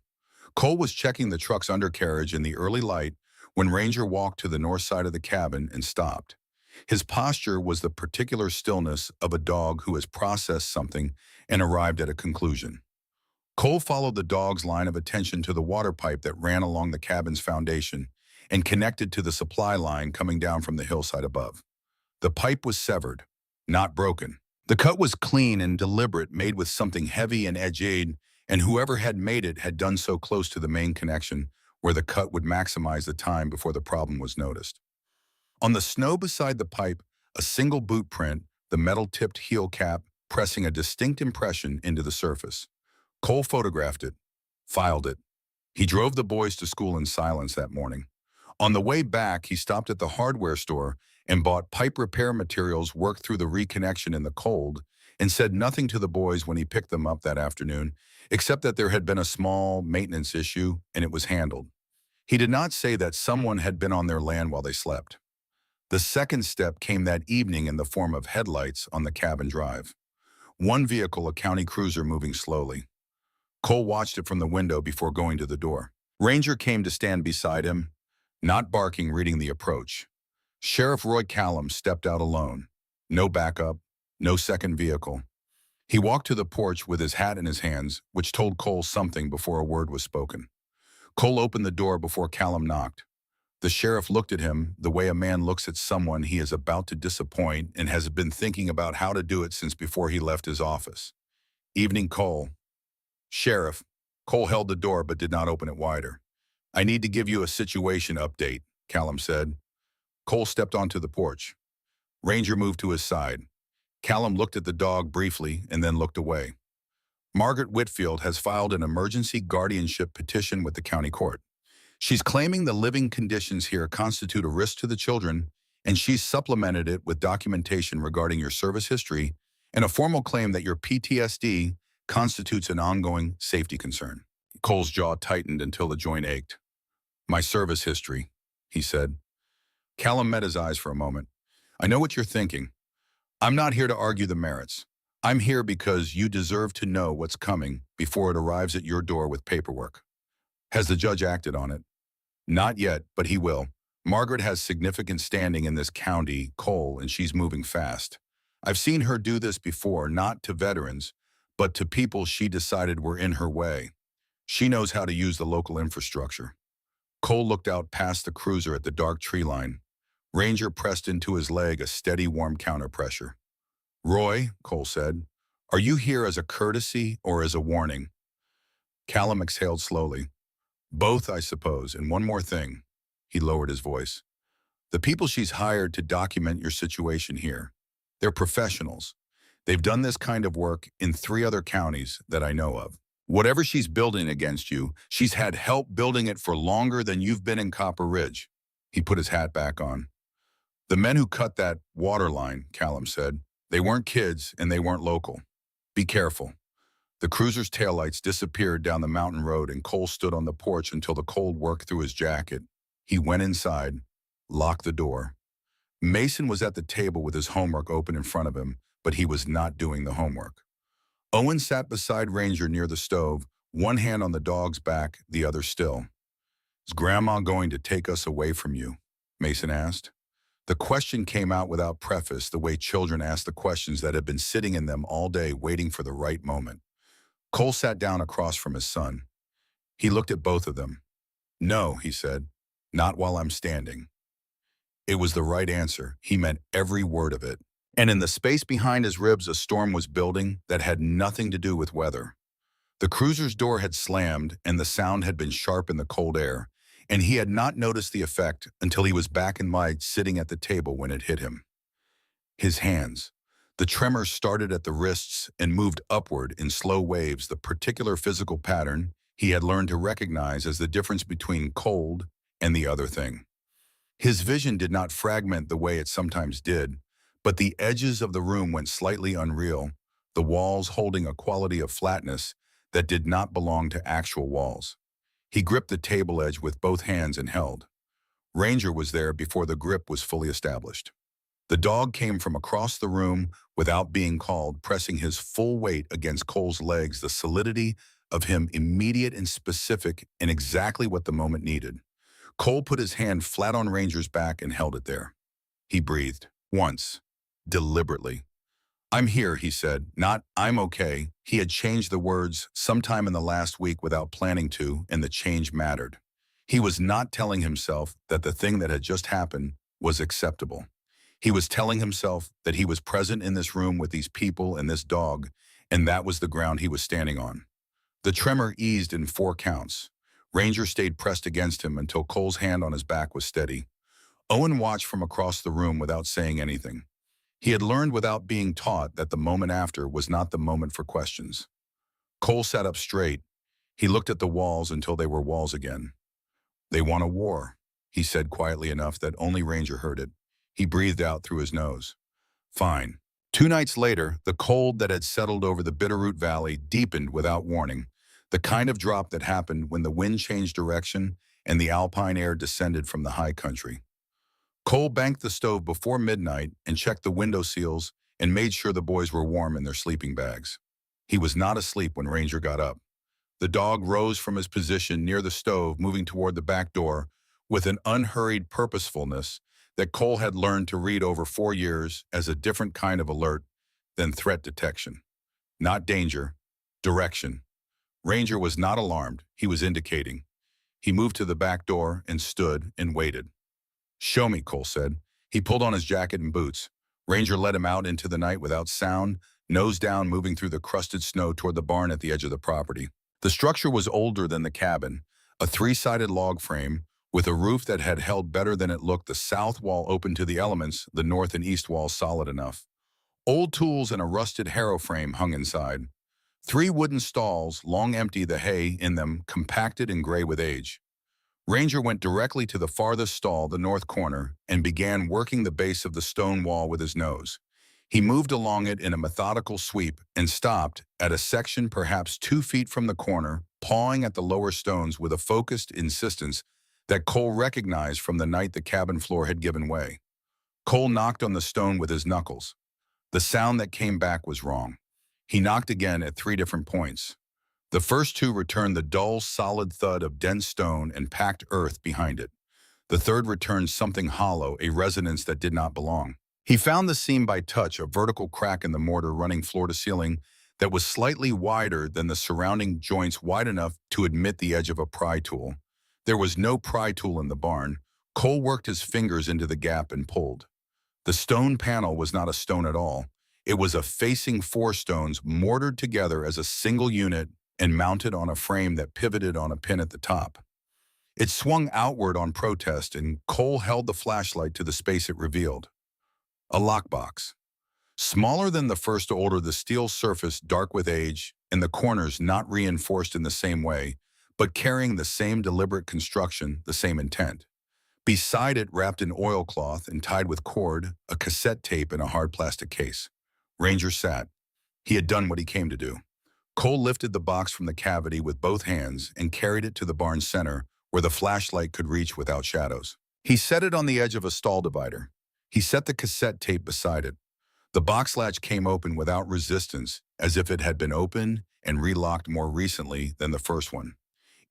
Cole was checking the truck's undercarriage in the early light when Ranger walked to the north side of the cabin and stopped. His posture was the particular stillness of a dog who has processed something and arrived at a conclusion. Cole followed the dog's line of attention to the water pipe that ran along the cabin's foundation and connected to the supply line coming down from the hillside above. The pipe was severed, not broken. The cut was clean and deliberate, made with something heavy and edged, and whoever had made it had done so close to the main connection where the cut would maximize the time before the problem was noticed. On the snow beside the pipe, a single boot print, the metal-tipped heel cap, pressing a distinct impression into the surface. Cole photographed it, filed it. He drove the boys to school in silence that morning. On the way back, he stopped at the hardware store and bought pipe repair materials, worked through the reconnection in the cold, and said nothing to the boys when he picked them up that afternoon, except that there had been a small maintenance issue and it was handled. He did not say that someone had been on their land while they slept. The second step came that evening in the form of headlights on the cabin drive. One vehicle, a county cruiser, moving slowly. Cole watched it from the window before going to the door. Ranger came to stand beside him, not barking, reading the approach. Sheriff Roy Callum stepped out alone. No backup, no second vehicle. He walked to the porch with his hat in his hands, which told Cole something before a word was spoken. Cole opened the door before Callum knocked. The sheriff looked at him the way a man looks at someone he is about to disappoint and has been thinking about how to do it since before he left his office. "Evening, Cole." "Sheriff." Cole held the door but did not open it wider. "I need to give you a situation update," Callum said. Cole stepped onto the porch. Ranger moved to his side. Callum looked at the dog briefly and then looked away. "Margaret Whitfield has filed an emergency guardianship petition with the county court. She's claiming the living conditions here constitute a risk to the children, and she's supplemented it with documentation regarding your service history and a formal claim that your PTSD constitutes an ongoing safety concern." Cole's jaw tightened until the joint ached. "My service history," he said. Callum met his eyes for a moment. "I know what you're thinking. I'm not here to argue the merits. I'm here because you deserve to know what's coming before it arrives at your door with paperwork. Has the judge acted on it?" "Not yet, but he will. Margaret has significant standing in this county, Cole, and she's moving fast. I've seen her do this before, not to veterans, but to people she decided were in her way. She knows how to use the local infrastructure." Cole looked out past the cruiser at the dark tree line. Ranger pressed into his leg a steady, warm counterpressure. "Roy," Cole said, "are you here as a courtesy or as a warning?" Callum exhaled slowly. "Both, I suppose, and one more thing." He lowered his voice. "The people she's hired to document your situation here, they're professionals. They've done this kind of work in 3 other counties that I know of. Whatever she's building against you, she's had help building it for longer than you've been in Copper Ridge." He put his hat back on. "The men who cut that water line," Callum said, "they weren't kids and they weren't local. Be careful." The cruiser's taillights disappeared down the mountain road and Cole stood on the porch until the cold worked through his jacket. He went inside, locked the door. Mason was at the table with his homework open in front of him, but he was not doing the homework. Owen sat beside Ranger near the stove, one hand on the dog's back, the other still. "Is Grandma going to take us away from you?" Mason asked. The question came out without preface, the way children ask the questions that had been sitting in them all day waiting for the right moment. Cole sat down across from his son. He looked at both of them. "No," he said, "not while I'm standing." It was the right answer. He meant every word of it. And in the space behind his ribs, a storm was building that had nothing to do with weather. The cruiser's door had slammed, and the sound had been sharp in the cold air, and he had not noticed the effect until he was back in light sitting at the table when it hit him. His hands. The tremor started at the wrists and moved upward in slow waves, the particular physical pattern he had learned to recognize as the difference between cold and the other thing. His vision did not fragment the way it sometimes did, but the edges of the room went slightly unreal, the walls holding a quality of flatness that did not belong to actual walls. He gripped the table edge with both hands and held. Ranger was there before the grip was fully established. The dog came from across the room without being called, pressing his full weight against Cole's legs, the solidity of him immediate and specific and exactly what the moment needed. Cole put his hand flat on Ranger's back and held it there. He breathed, once, deliberately. "I'm here," he said, not "I'm okay." He had changed the words sometime in the last week without planning to, and the change mattered. He was not telling himself that the thing that had just happened was acceptable. He was telling himself that he was present in this room with these people and this dog, and that was the ground he was standing on. The tremor eased in 4 counts. Ranger stayed pressed against him until Cole's hand on his back was steady. Owen watched from across the room without saying anything. He had learned without being taught that the moment after was not the moment for questions. Cole sat up straight. He looked at the walls until they were walls again. "They want a war," he said quietly enough that only Ranger heard it. He breathed out through his nose. "Fine." 2 nights later, the cold that had settled over the Bitterroot Valley deepened without warning, the kind of drop that happened when the wind changed direction and the alpine air descended from the high country. Cole banked the stove before midnight and checked the window seals and made sure the boys were warm in their sleeping bags. He was not asleep when Ranger got up. The dog rose from his position near the stove, moving toward the back door with an unhurried purposefulness that Cole had learned to read over 4 years as a different kind of alert than threat detection. Not danger, direction. Ranger was not alarmed, he was indicating. He moved to the back door and stood and waited. "Show me," Cole said. He pulled on his jacket and boots. Ranger led him out into the night without sound, nose down, moving through the crusted snow toward the barn at the edge of the property. The structure was older than the cabin, a 3-sided log frame with a roof that had held better than it looked, the south wall open to the elements, the north and east walls solid enough. Old tools and a rusted harrow frame hung inside. 3 wooden stalls, long empty, the hay in them compacted and gray with age. Ranger went directly to the farthest stall, the north corner, and began working the base of the stone wall with his nose. He moved along it in a methodical sweep and stopped at a section perhaps 2 feet from the corner, pawing at the lower stones with a focused insistence that Cole recognized from the night the cabin floor had given way. Cole knocked on the stone with his knuckles. The sound that came back was wrong. He knocked again at 3 different points. The first 2 returned the dull, solid thud of dense stone and packed earth behind it. The third returned something hollow, a resonance that did not belong. He found the seam by touch, a vertical crack in the mortar running floor to ceiling that was slightly wider than the surrounding joints, wide enough to admit the edge of a pry tool. There was no pry tool in the barn. Cole worked his fingers into the gap and pulled. The stone panel was not a stone at all. It was a facing 4 stones mortared together as a single unit and mounted on a frame that pivoted on a pin at the top. It swung outward on protest, and Cole held the flashlight to the space it revealed. A lockbox. Smaller than the first order, the steel surface dark with age, and the corners not reinforced in the same way, but carrying the same deliberate construction, the same intent. Beside it, wrapped in oilcloth and tied with cord, a cassette tape in a hard plastic case. Ranger sat. He had done what he came to do. Cole lifted the box from the cavity with both hands and carried it to the barn's center, where the flashlight could reach without shadows. He set it on the edge of a stall divider. He set the cassette tape beside it. The box latch came open without resistance, as if it had been opened and relocked more recently than the first one.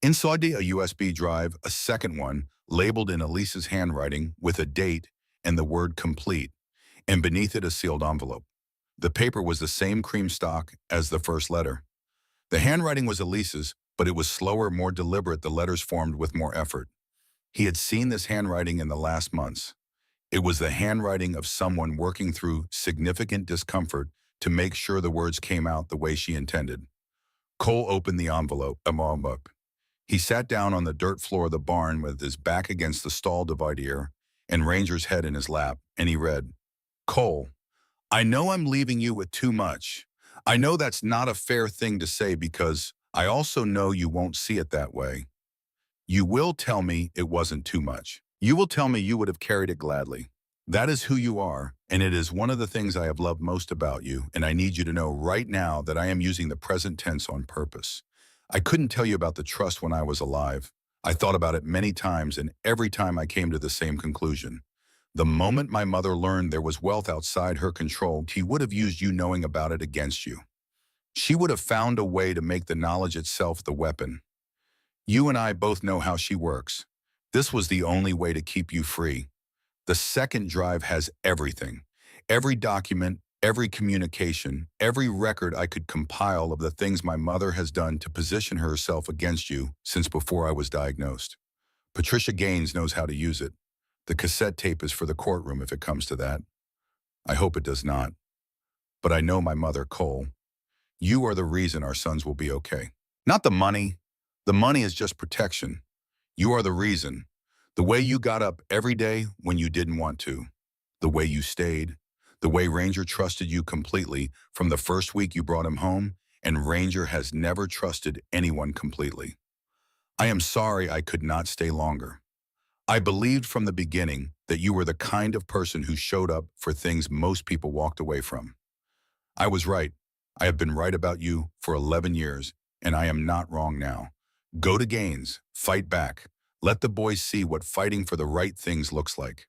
Inside a USB drive, a second one, labeled in Elise's handwriting with a date and the word complete, and beneath it a sealed envelope. The paper was the same cream stock as the first letter. The handwriting was Elise's, but it was slower, more deliberate, the letters formed with more effort. He had seen this handwriting in the last months. It was the handwriting of someone working through significant discomfort to make sure the words came out the way she intended. Cole opened the envelope. He sat down on the dirt floor of the barn with his back against the stall divider and Ranger's head in his lap, and he read, "Cole, I know I'm leaving you with too much. I know that's not a fair thing to say because I also know you won't see it that way. You will tell me it wasn't too much. You will tell me you would have carried it gladly. That is who you are, and it is one of the things I have loved most about you, and I need you to know right now that I am using the present tense on purpose. I couldn't tell you about the trust when I was alive. I thought about it many times, and every time I came to the same conclusion. The moment my mother learned there was wealth outside her control, she would have used you knowing about it against you. She would have found a way to make the knowledge itself the weapon. You and I both know how she works. This was the only way to keep you free. The second drive has everything. Every document, every communication, every record I could compile of the things my mother has done to position herself against you since before I was diagnosed. Patricia Gaines knows how to use it. The cassette tape is for the courtroom if it comes to that. I hope it does not. But I know my mother, Cole. You are the reason our sons will be okay. Not the money. The money is just protection. You are the reason. The way you got up every day when you didn't want to. The way you stayed. The way Ranger trusted you completely from the first week you brought him home, and Ranger has never trusted anyone completely. I am sorry I could not stay longer. I believed from the beginning that you were the kind of person who showed up for things most people walked away from. I was right. I have been right about you for 11 years, and I am not wrong now. Go to Gaines, fight back. Let the boys see what fighting for the right things looks like.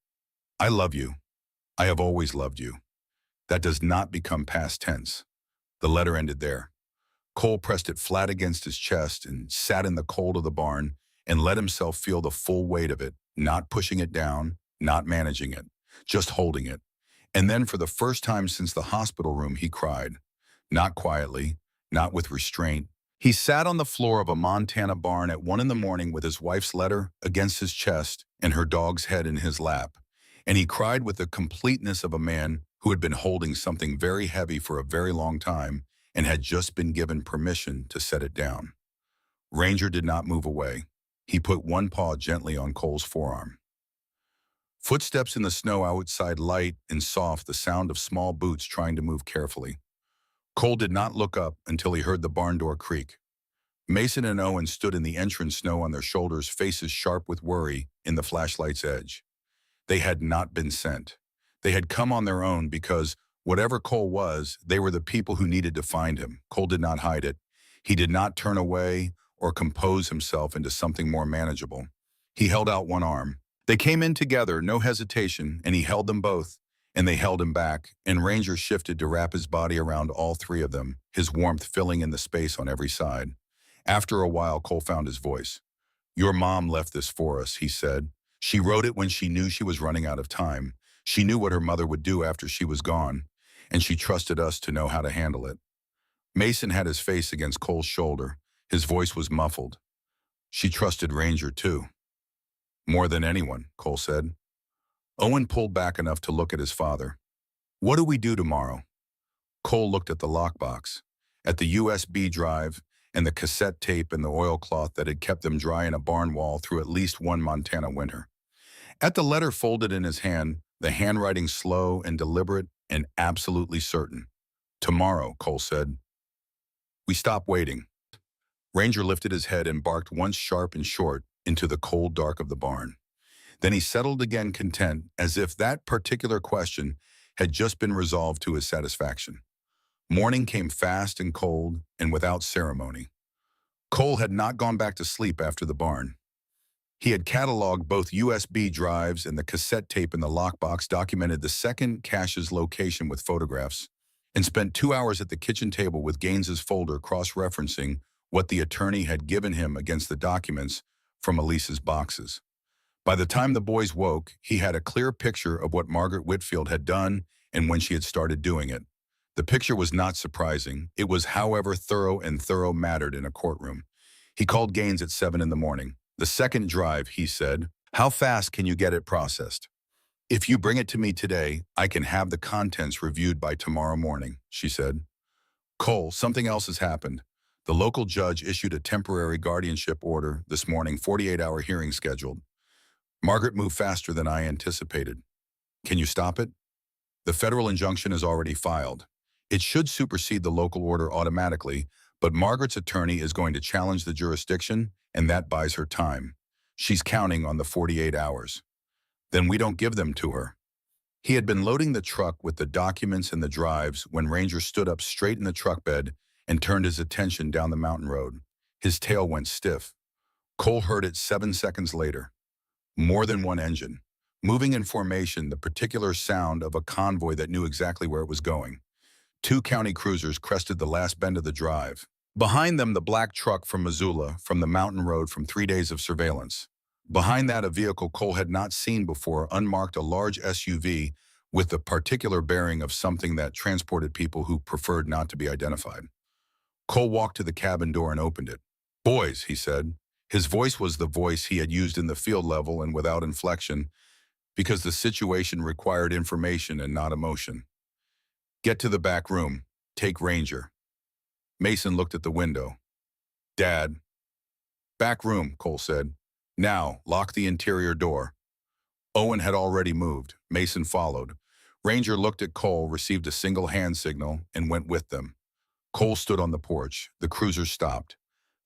I love you. I have always loved you. That does not become past tense. The letter ended there. Cole pressed it flat against his chest and sat in the cold of the barn and let himself feel the full weight of it, not pushing it down, not managing it, just holding it. And then for the first time since the hospital room, he cried. Not quietly, not with restraint. He sat on the floor of a Montana barn at 1 a.m. with his wife's letter against his chest and her dog's head in his lap. And he cried with the completeness of a man who had been holding something very heavy for a very long time and had just been given permission to set it down. Ranger did not move away. He put one paw gently on Cole's forearm. Footsteps in the snow outside, light and soft, the sound of small boots trying to move carefully. Cole did not look up until he heard the barn door creak. Mason and Owen stood in the entrance snow on their shoulders, faces sharp with worry in the flashlight's edge. They had not been sent. They had come on their own because, whatever Cole was, they were the people who needed to find him. Cole did not hide it. He did not turn away or compose himself into something more manageable. He held out one arm. They came in together, no hesitation, and he held them both, and they held him back, and Ranger shifted to wrap his body around all three of them, his warmth filling in the space on every side. After a while, Cole found his voice. "Your mom left this for us," he said. "She wrote it when she knew she was running out of time. She knew what her mother would do after she was gone, and she trusted us to know how to handle it." Mason had his face against Cole's shoulder. His voice was muffled. "She trusted Ranger, too." "More than anyone," Cole said. Owen pulled back enough to look at his father. "What do we do tomorrow?" Cole looked at the lockbox, at the USB drive, and the cassette tape and the oilcloth that had kept them dry in a barn wall through at least one Montana winter. At the letter folded in his hand, the handwriting slow and deliberate and absolutely certain. "Tomorrow," Cole said. We stopped waiting. Ranger lifted his head and barked once sharp and short into the cold dark of the barn. Then he settled again, content, as if that particular question had just been resolved to his satisfaction. Morning came fast and cold and without ceremony. Cole had not gone back to sleep after the barn. He had cataloged both USB drives, and the cassette tape in the lockbox documented the second cache's location with photographs, and spent 2 hours at the kitchen table with Gaines's folder cross-referencing what the attorney had given him against the documents from Elise's boxes. By the time the boys woke, he had a clear picture of what Margaret Whitfield had done and when she had started doing it. The picture was not surprising. It was however thorough, and thorough mattered in a courtroom. He called Gaines at 7 a.m. "The second drive," he said. "How fast can you get it processed?" "If you bring it to me today, I can have the contents reviewed by tomorrow morning," she said. "Cole, something else has happened. The local judge issued a temporary guardianship order this morning, 48-hour hearing scheduled. Margaret moved faster than I anticipated. Can you stop it?" The federal injunction is already filed. It should supersede the local order automatically, but Margaret's attorney is going to challenge the jurisdiction, and that buys her time. She's counting on the 48 hours. Then we don't give them to her. He had been loading the truck with the documents and the drives when Ranger stood up straight in the truck bed and turned his attention down the mountain road. His tail went stiff. Cole heard it 7 seconds later. More than one engine. Moving in formation, the particular sound of a convoy that knew exactly where it was going. Two county cruisers crested the last bend of the drive. Behind them, the black truck from Missoula, from the mountain road from 3 days of surveillance. Behind that, a vehicle Cole had not seen before, unmarked, a large SUV with the particular bearing of something that transported people who preferred not to be identified. Cole walked to the cabin door and opened it. "Boys," he said. His voice was the voice he had used in the field level and without inflection, because the situation required information and not emotion. "Get to the back room. Take Ranger." Mason looked at the window. "Dad." "Back room," Cole said. "Now, lock the interior door." Owen had already moved. Mason followed. Ranger looked at Cole, received a single hand signal, and went with them. Cole stood on the porch. The cruiser stopped.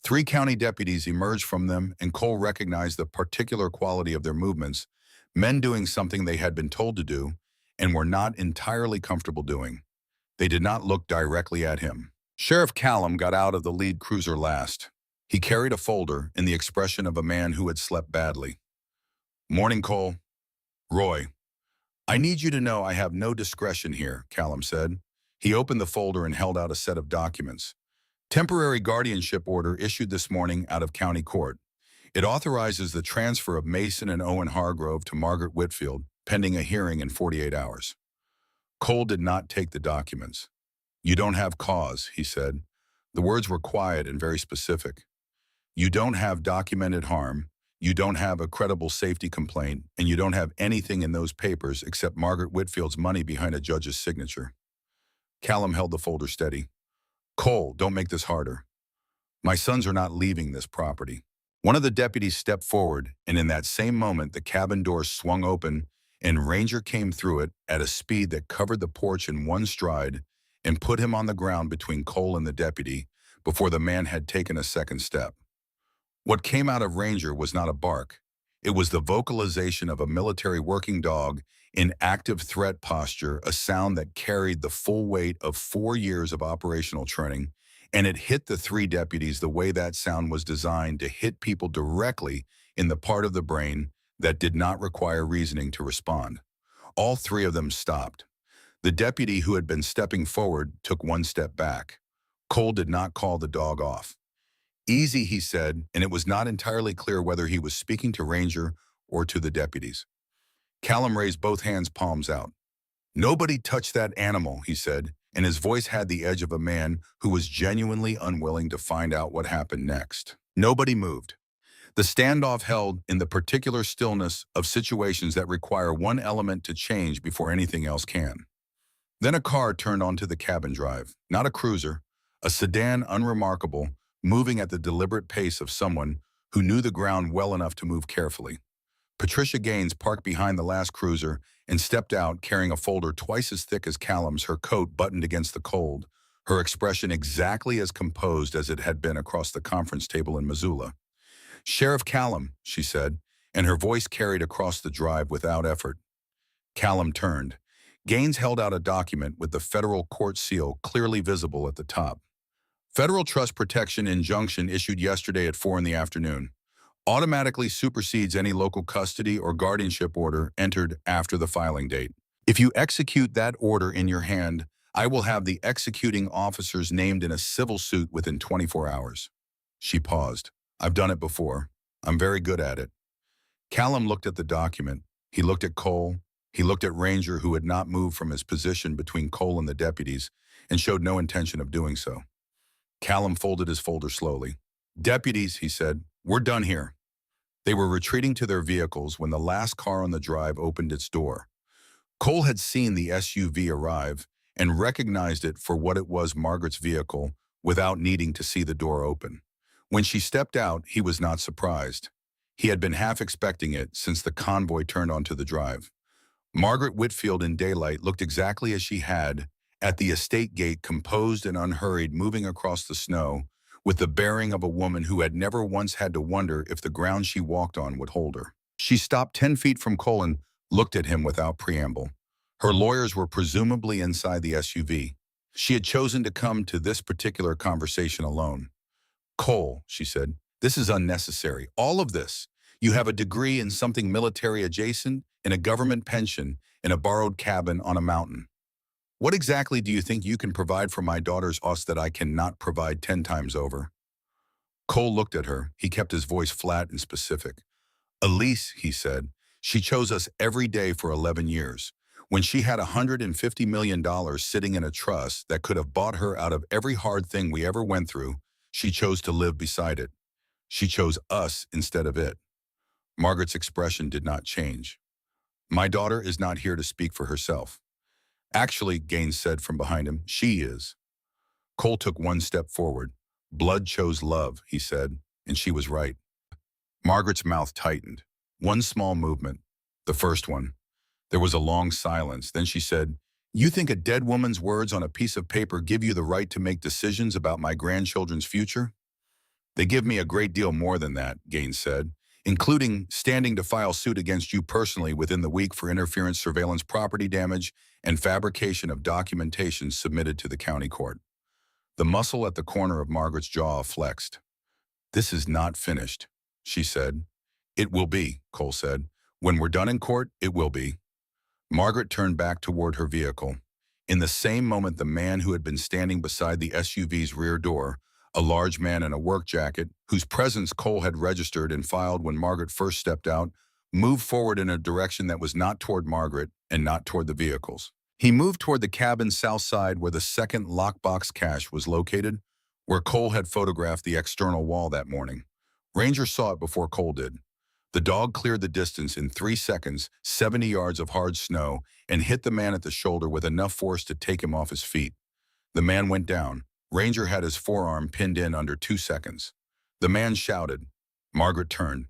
3 county deputies emerged from them, and Cole recognized the particular quality of their movements, men doing something they had been told to do and were not entirely comfortable doing. They did not look directly at him. Sheriff Callum got out of the lead cruiser last. He carried a folder in the expression of a man who had slept badly. "Morning, Cole." "Roy." "I need you to know I have no discretion here," Callum said. He opened the folder and held out a set of documents. "Temporary guardianship order issued this morning out of county court. It authorizes the transfer of Mason and Owen Hargrove to Margaret Whitfield, pending a hearing in 48 hours. Cole did not take the documents. "You don't have cause," he said. The words were quiet and very specific. "You don't have documented harm, you don't have a credible safety complaint, and you don't have anything in those papers except Margaret Whitfield's money behind a judge's signature." Callum held the folder steady. "Cole, don't make this harder. My sons are not leaving this property." One of the deputies stepped forward, and in that same moment, the cabin door swung open, and Ranger came through it at a speed that covered the porch in one stride and put him on the ground between Cole and the deputy before the man had taken a second step. What came out of Ranger was not a bark. It was the vocalization of a military working dog in active threat posture, a sound that carried the full weight of 4 years of operational training, and it hit the 3 deputies the way that sound was designed to hit people directly in the part of the brain that did not require reasoning to respond. All 3 of them stopped. The deputy who had been stepping forward took 1 step back. Cole did not call the dog off. "Easy," he said, and it was not entirely clear whether he was speaking to Ranger or to the deputies. Callum raised both hands, palms out. "Nobody touch that animal," he said, and his voice had the edge of a man who was genuinely unwilling to find out what happened next. Nobody moved. The standoff held in the particular stillness of situations that require one element to change before anything else can. Then a car turned onto the cabin drive, not a cruiser, a sedan unremarkable, moving at the deliberate pace of someone who knew the ground well enough to move carefully. Patricia Gaines parked behind the last cruiser and stepped out carrying a folder twice as thick as Callum's, her coat buttoned against the cold, her expression exactly as composed as it had been across the conference table in Missoula. "Sheriff Callum," she said, and her voice carried across the drive without effort. Callum turned. Gaines held out a document with the federal court seal clearly visible at the top. "Federal Trust Protection Injunction issued yesterday at 4 in the afternoon. Automatically supersedes any local custody or guardianship order entered after the filing date. If you execute that order in your hand, I will have the executing officers named in a civil suit within 24 hours. She paused. "I've done it before. I'm very good at it." Callum looked at the document. He looked at Cole. He looked at Ranger, who had not moved from his position between Cole and the deputies, and showed no intention of doing so. Callum folded his folder slowly. "Deputies," he said, "we're done here." They were retreating to their vehicles when the last car on the drive opened its door. Cole had seen the SUV arrive and recognized it for what it was, Margaret's vehicle, without needing to see the door open. When she stepped out, he was not surprised. He had been half expecting it since the convoy turned onto the drive. Margaret Whitfield in daylight looked exactly as she had at the estate gate, composed and unhurried, moving across the snow, with the bearing of a woman who had never once had to wonder if the ground she walked on would hold her. She stopped 10 feet from Cole and looked at him without preamble. Her lawyers were presumably inside the SUV. She had chosen to come to this particular conversation alone. "Cole," she said, "this is unnecessary. All of this. You have a degree in something military adjacent, in a government pension, in a borrowed cabin on a mountain. What exactly do you think you can provide for my daughter's us that I cannot provide 10 times over?" Cole looked at her. He kept his voice flat and specific. "Elise," he said, "she chose us every day for 11 years. When she had $150 million sitting in a trust that could have bought her out of every hard thing we ever went through, she chose to live beside it. She chose us instead of it." Margaret's expression did not change. "My daughter is not here to speak for herself." "Actually," Gaines said from behind him, "she is." Cole took one step forward. "Blood chose love," he said, "and she was right." Margaret's mouth tightened. One small movement. The first one. There was a long silence. Then she said, "You think a dead woman's words on a piece of paper give you the right to make decisions about my grandchildren's future?" "They give me a great deal more than that," Gaines said, "including standing to file suit against you personally within the week for interference, surveillance, property damage, and fabrication of documentation submitted to the county court." The muscle at the corner of Margaret's jaw flexed. "This is not finished," she said. "It will be," Cole said. "When we're done in court, it will be." Margaret turned back toward her vehicle. In the same moment, the man who had been standing beside the SUV's rear door, a large man in a work jacket, whose presence Cole had registered and filed when Margaret first stepped out, moved forward in a direction that was not toward Margaret and not toward the vehicles. He moved toward the cabin's south side where the second lockbox cache was located, where Cole had photographed the external wall that morning. Ranger saw it before Cole did. The dog cleared the distance in 3 seconds, 70 yards of hard snow, and hit the man at the shoulder with enough force to take him off his feet. The man went down. Ranger had his forearm pinned in under 2 seconds. The man shouted. Margaret turned.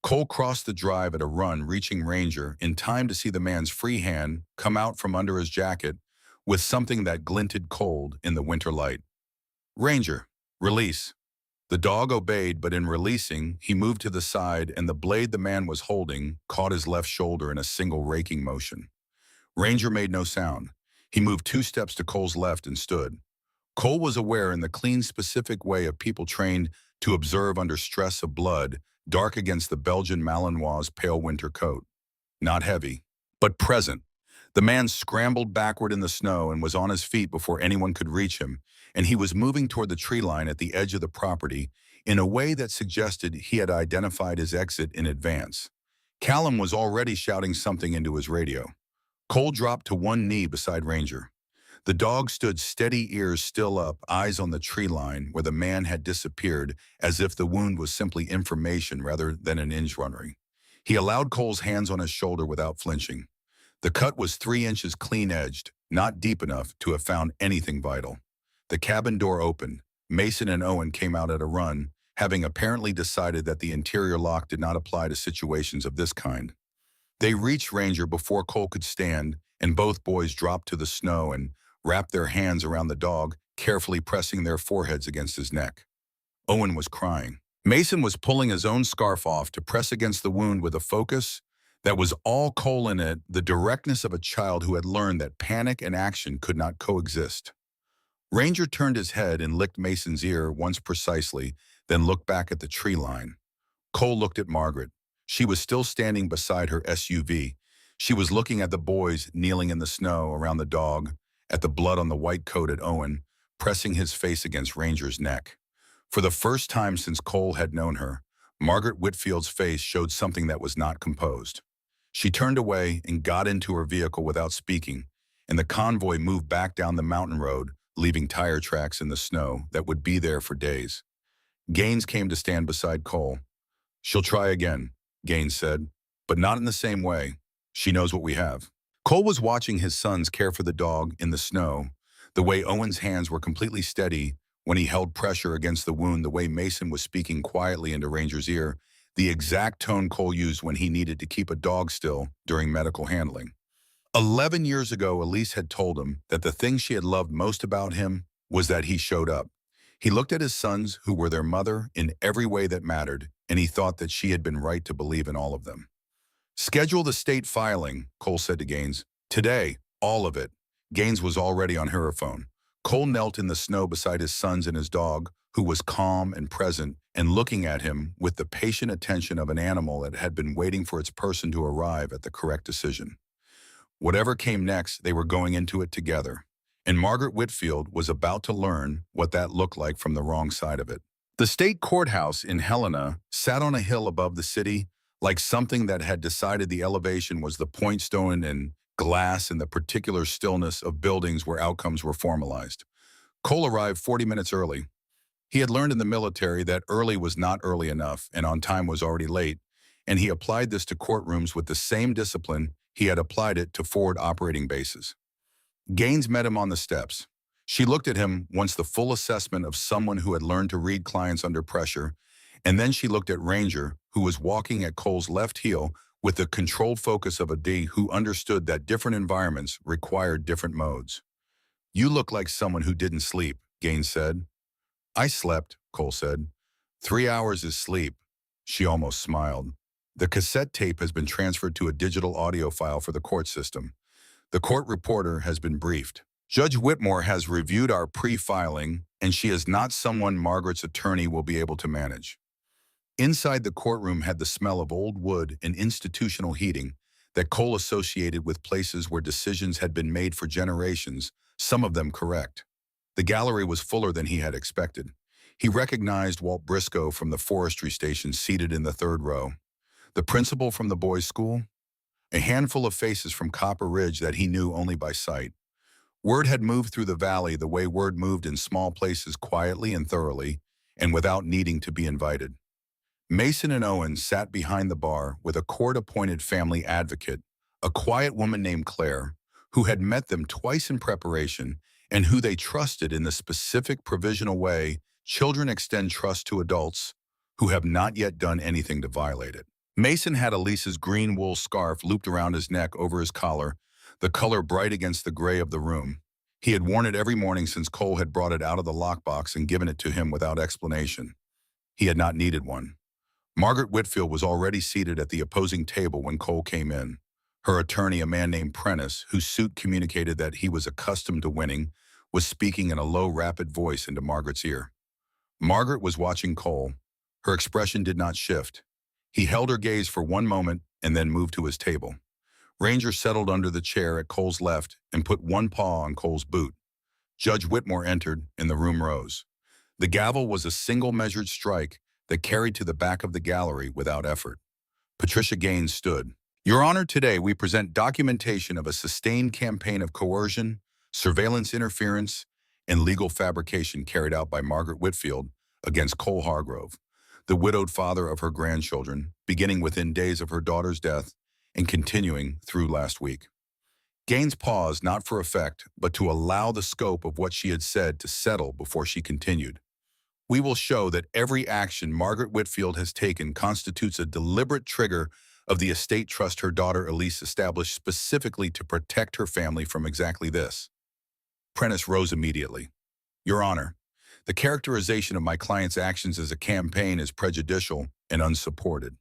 Cole crossed the drive at a run, reaching Ranger in time to see the man's free hand come out from under his jacket with something that glinted cold in the winter light. "Ranger, release." The dog obeyed, but in releasing, he moved to the side and the blade the man was holding caught his left shoulder in a single raking motion. Ranger made no sound. He moved 2 steps to Cole's left and stood. Cole was aware in the clean, specific way of people trained to observe under stress of blood, dark against the Belgian Malinois' pale winter coat. Not heavy, but present. The man scrambled backward in the snow and was on his feet before anyone could reach him, and he was moving toward the tree line at the edge of the property in a way that suggested he had identified his exit in advance. Callum was already shouting something into his radio. Cole dropped to one knee beside Ranger. The dog stood steady, ears still up, eyes on the tree line where the man had disappeared, as if the wound was simply information rather than an injury. He allowed Cole's hands on his shoulder without flinching. The cut was 3 inches clean-edged, not deep enough to have found anything vital. The cabin door opened. Mason and Owen came out at a run, having apparently decided that the interior lock did not apply to situations of this kind. They reached Ranger before Cole could stand, and both boys dropped to the snow and wrapped their hands around the dog, carefully pressing their foreheads against his neck. Owen was crying. Mason was pulling his own scarf off to press against the wound with a focus that was all Cole in it, the directness of a child who had learned that panic and action could not coexist. Ranger turned his head and licked Mason's ear once precisely, then looked back at the tree line. Cole looked at Margaret. She was still standing beside her SUV. She was looking at the boys kneeling in the snow around the dog, at the blood on the white coat at Owen, pressing his face against Ranger's neck. For the first time since Cole had known her, Margaret Whitfield's face showed something that was not composed. She turned away and got into her vehicle without speaking, and the convoy moved back down the mountain road, leaving tire tracks in the snow that would be there for days. Gaines came to stand beside Cole. "She'll try again," Gaines said, "but not in the same way. She knows what we have." Cole was watching his sons care for the dog in the snow, the way Owen's hands were completely steady when he held pressure against the wound, the way Mason was speaking quietly into Ranger's ear, the exact tone Cole used when he needed to keep a dog still during medical handling. 11 years ago, Elise had told him that the thing she had loved most about him was that he showed up. He looked at his sons, who were their mother, in every way that mattered, and he thought that she had been right to believe in all of them. Schedule the state filing, Cole said to Gaines. Today, all of it. Gaines was already on her phone. Cole knelt in the snow beside his sons and his dog, who was calm and present and looking at him with the patient attention of an animal that had been waiting for its person to arrive at the correct decision. Whatever came next, they were going into it together. And Margaret Whitfield was about to learn what that looked like from the wrong side of it. The state courthouse in Helena sat on a hill above the city, like something that had decided the elevation was the point stone and glass and the particular stillness of buildings where outcomes were formalized. Cole arrived 40 minutes early. He had learned in the military that early was not early enough and on time was already late, and he applied this to courtrooms with the same discipline he had applied it to forward operating bases. Gaines met him on the steps. She looked at him once, the full assessment of someone who had learned to read clients under pressure, and then she looked at Ranger, who was walking at Cole's left heel with the controlled focus of a D who understood that different environments required different modes. You look like someone who didn't sleep, Gaines said. I slept, Cole said. 3 hours is sleep. She almost smiled. The cassette tape has been transferred to a digital audio file for the court system. The court reporter has been briefed. Judge Whitmore has reviewed our pre-filing, and she is not someone Margaret's attorney will be able to manage. Inside the courtroom had the smell of old wood and institutional heating that Cole associated with places where decisions had been made for generations, some of them correct. The gallery was fuller than he had expected. He recognized Walt Briscoe from the forestry station seated in the third row, the principal from the boys' school, a handful of faces from Copper Ridge that he knew only by sight. Word had moved through the valley the way word moved in small places, quietly and thoroughly, and without needing to be invited. Mason and Owen sat behind the bar with a court-appointed family advocate, a quiet woman named Claire, who had met them twice in preparation and who they trusted in the specific provisional way children extend trust to adults who have not yet done anything to violate it. Mason had Elise's green wool scarf looped around his neck over his collar, the color bright against the gray of the room. He had worn it every morning since Cole had brought it out of the lockbox and given it to him without explanation. He had not needed one. Margaret Whitfield was already seated at the opposing table when Cole came in. Her attorney, a man named Prentice, whose suit communicated that he was accustomed to winning, was speaking in a low, rapid voice into Margaret's ear. Margaret was watching Cole. Her expression did not shift. He held her gaze for one moment and then moved to his table. Ranger settled under the chair at Cole's left and put one paw on Cole's boot. Judge Whitmore entered, and the room rose. The gavel was a single measured strike that carried to the back of the gallery without effort. Patricia Gaines stood. Your Honor, today we present documentation of a sustained campaign of coercion, surveillance interference, and legal fabrication carried out by Margaret Whitfield against Cole Hargrove, the widowed father of her grandchildren, beginning within days of her daughter's death and continuing through last week. Gaines paused, not for effect, but to allow the scope of what she had said to settle before she continued. We will show that every action Margaret Whitfield has taken constitutes a deliberate trigger of the estate trust her daughter Elise established specifically to protect her family from exactly this. Prentice rose immediately. Your Honor, the characterization of my client's actions as a campaign is prejudicial and unsupported.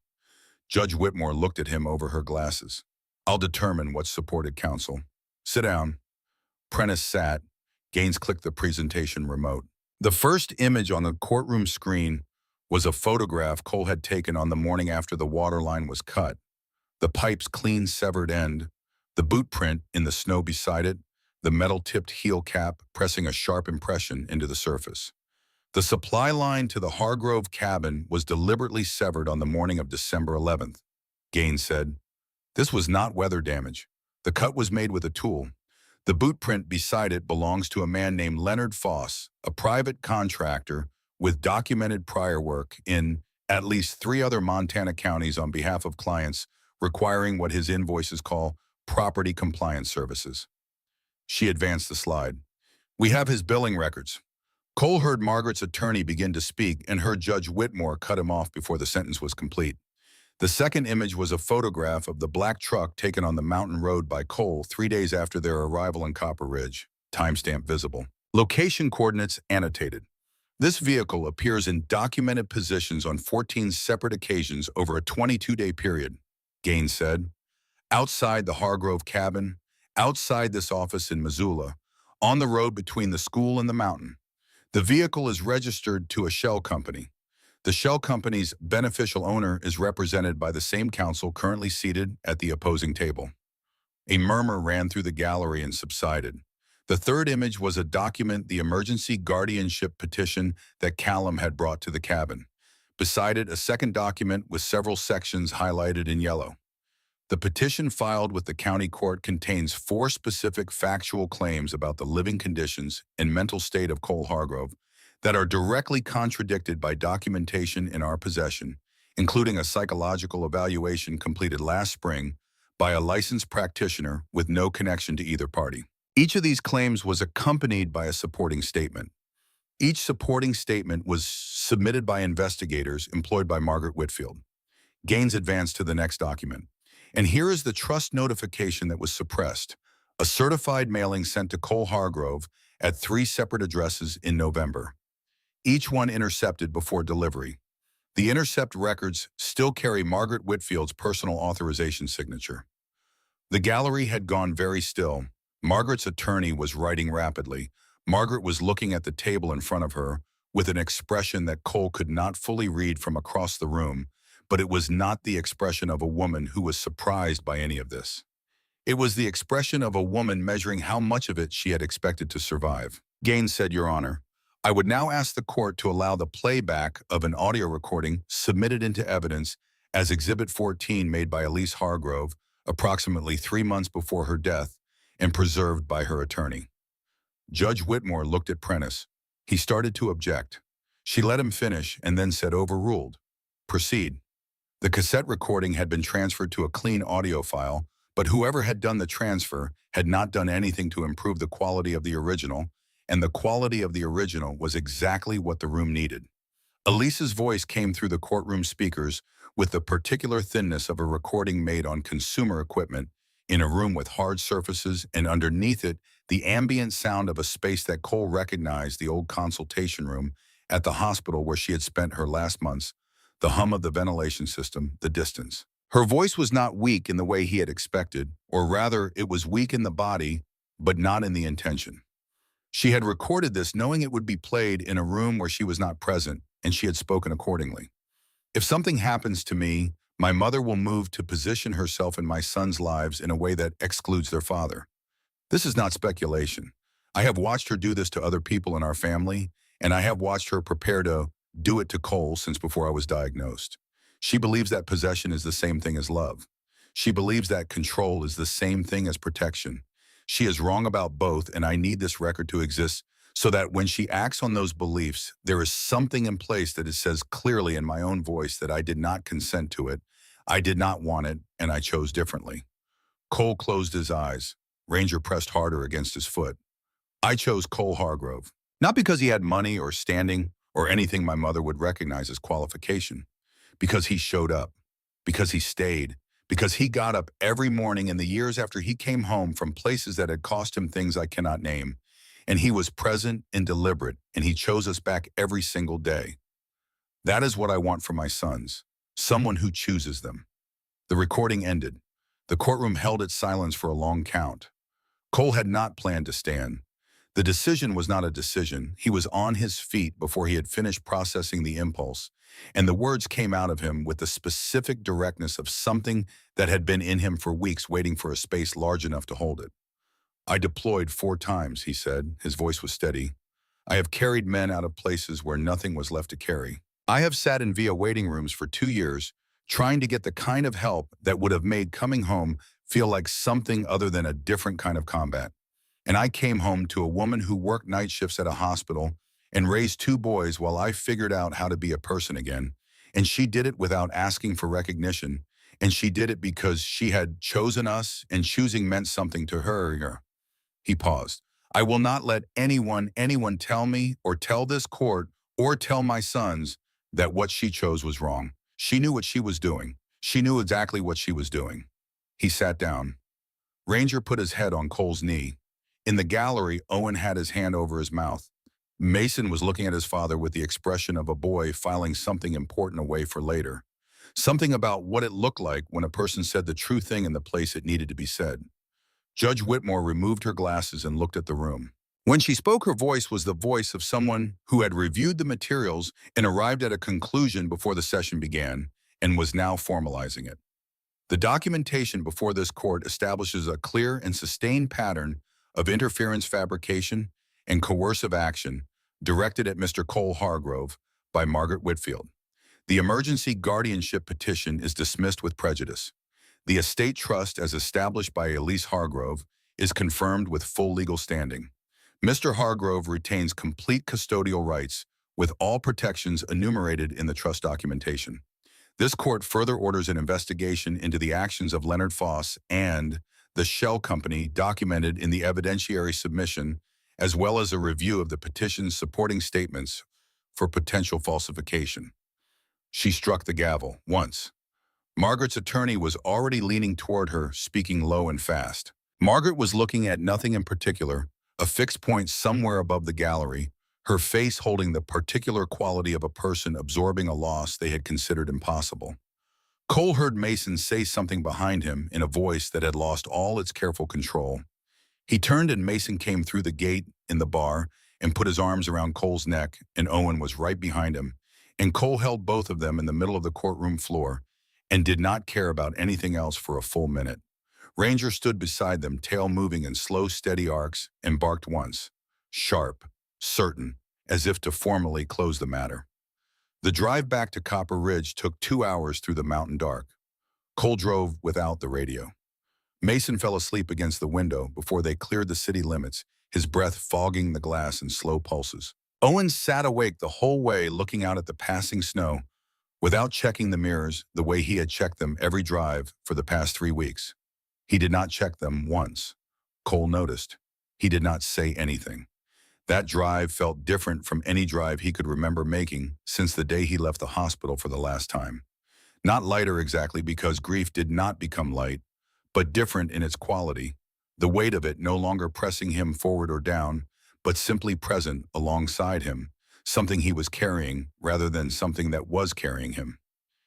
Judge Whitmore looked at him over her glasses. I'll determine what's supported, counsel. Sit down. Prentice sat. Gaines clicked the presentation remote. The first image on the courtroom screen was a photograph Cole had taken on the morning after the water line was cut. The pipe's clean severed end, the boot print in the snow beside it, the metal-tipped heel cap pressing a sharp impression into the surface. The supply line to the Hargrove cabin was deliberately severed on the morning of December 11th. Gaines said, this was not weather damage. The cut was made with a tool. The boot print beside it belongs to a man named Leonard Foss, a private contractor with documented prior work in at least 3 other Montana counties on behalf of clients requiring what his invoices call property compliance services. She advanced the slide. We have his billing records. Cole heard Margaret's attorney begin to speak and heard Judge Whitmore cut him off before the sentence was complete. The second image was a photograph of the black truck taken on the mountain road by Cole 3 days after their arrival in Copper Ridge. Timestamp visible. Location coordinates annotated. This vehicle appears in documented positions on 14 separate occasions over a 22-day period, Gaines said. Outside the Hargrove cabin, outside this office in Missoula, on the road between the school and the mountain. The vehicle is registered to a shell company. The shell company's beneficial owner is represented by the same counsel currently seated at the opposing table. A murmur ran through the gallery and subsided. The third image was a document, the emergency guardianship petition that Callum had brought to the cabin. Beside it, a second document with several sections highlighted in yellow. The petition filed with the county court contains 4 specific factual claims about the living conditions and mental state of Cole Hargrove that are directly contradicted by documentation in our possession, including a psychological evaluation completed last spring by a licensed practitioner with no connection to either party. Each of these claims was accompanied by a supporting statement. Each supporting statement was submitted by investigators employed by Margaret Whitfield. Gaines advanced to the next document. And here is the trust notification that was suppressed, a certified mailing sent to Cole Hargrove at 3 separate addresses in November, each one intercepted before delivery. The intercept records still carry Margaret Whitfield's personal authorization signature. The gallery had gone very still. Margaret's attorney was writing rapidly. Margaret was looking at the table in front of her with an expression that Cole could not fully read from across the room, but it was not the expression of a woman who was surprised by any of this. It was the expression of a woman measuring how much of it she had expected to survive. Gaines said, "Your Honor, I would now ask the court to allow the playback of an audio recording submitted into evidence as Exhibit 14 made by Elise Hargrove approximately 3 months before her death and preserved by her attorney." Judge Whitmore looked at Prentice. He started to object. She let him finish and then said, "Overruled. Proceed." The cassette recording had been transferred to a clean audio file, but whoever had done the transfer had not done anything to improve the quality of the original, and the quality of the original was exactly what the room needed. Elise's voice came through the courtroom speakers with the particular thinness of a recording made on consumer equipment in a room with hard surfaces, and underneath it, the ambient sound of a space that Cole recognized, the old consultation room at the hospital where she had spent her last months, the hum of the ventilation system, the distance. Her voice was not weak in the way he had expected, or rather, it was weak in the body, but not in the intention. She had recorded this knowing it would be played in a room where she was not present, and she had spoken accordingly. "If something happens to me, my mother will move to position herself in my sons' lives in a way that excludes their father. This is not speculation. I have watched her do this to other people in our family, and I have watched her prepare to do it to Cole since before I was diagnosed. She believes that possession is the same thing as love. She believes that control is the same thing as protection. She is wrong about both, and I need this record to exist so that when she acts on those beliefs, there is something in place that it says clearly in my own voice that I did not consent to it, I did not want it, and I chose differently." Cole closed his eyes. Ranger pressed harder against his foot. "I chose Cole Hargrove, not because he had money or standing or anything my mother would recognize as qualification, because he showed up, because he stayed, because he got up every morning in the years after he came home from places that had cost him things I cannot name, and he was present and deliberate, and he chose us back every single day. That is what I want for my sons, someone who chooses them." The recording ended. The courtroom held its silence for a long count. Cole had not planned to stand. The decision was not a decision. He was on his feet before he had finished processing the impulse, and the words came out of him with the specific directness of something that had been in him for weeks waiting for a space large enough to hold it. "I deployed 4 times, he said. His voice was steady. "I have carried men out of places where nothing was left to carry. I have sat in VA waiting rooms for 2 years, trying to get the kind of help that would have made coming home feel like something other than a different kind of combat. And I came home to a woman who worked night shifts at a hospital and raised 2 boys while I figured out how to be a person again. And she did it without asking for recognition. And she did it because she had chosen us, and choosing meant something to her." He paused. "I will not let anyone tell me or tell this court or tell my sons that what she chose was wrong. She knew what she was doing. She knew exactly what she was doing. He sat down. Ranger put his head on Cole's knee. In the gallery, Owen had his hand over his mouth. Mason was looking at his father with the expression of a boy filing something important away for later. Something about what it looked like when a person said the true thing in the place it needed to be said. Judge Whitmore removed her glasses and looked at the room. When she spoke, her voice was the voice of someone who had reviewed the materials and arrived at a conclusion before the session began and was now formalizing it. The documentation before this court establishes a clear and sustained pattern of interference fabrication and coercive action directed at Mr. Cole Hargrove by Margaret Whitfield. The emergency guardianship petition is dismissed with prejudice. The estate trust as established by Elise Hargrove is confirmed with full legal standing. Mr. Hargrove retains complete custodial rights with all protections enumerated in the trust documentation. This court further orders an investigation into the actions of Leonard Foss and the Shell Company documented in the evidentiary submission, as well as a review of the petition's supporting statements for potential falsification. She struck the gavel once. Margaret's attorney was already leaning toward her, speaking low and fast. Margaret was looking at nothing in particular, a fixed point somewhere above the gallery, her face holding the particular quality of a person absorbing a loss they had considered impossible. Cole heard Mason say something behind him in a voice that had lost all its careful control. He turned and Mason came through the gate in the bar and put his arms around Cole's neck, and Owen was right behind him, and Cole held both of them in the middle of the courtroom floor and did not care about anything else for a full minute. Ranger stood beside them, tail moving in slow, steady arcs, and barked once, sharp, certain, as if to formally close the matter. The drive back to Copper Ridge took 2 hours through the mountain dark. Cole drove without the radio. Mason fell asleep against the window before they cleared the city limits, his breath fogging the glass in slow pulses. Owen sat awake the whole way looking out at the passing snow, without checking the mirrors the way he had checked them every drive for the past 3 weeks. He did not check them once. Cole noticed. He did not say anything. That drive felt different from any drive he could remember making since the day he left the hospital for the last time. Not lighter exactly, because grief did not become light, but different in its quality, the weight of it no longer pressing him forward or down, but simply present alongside him, something he was carrying rather than something that was carrying him.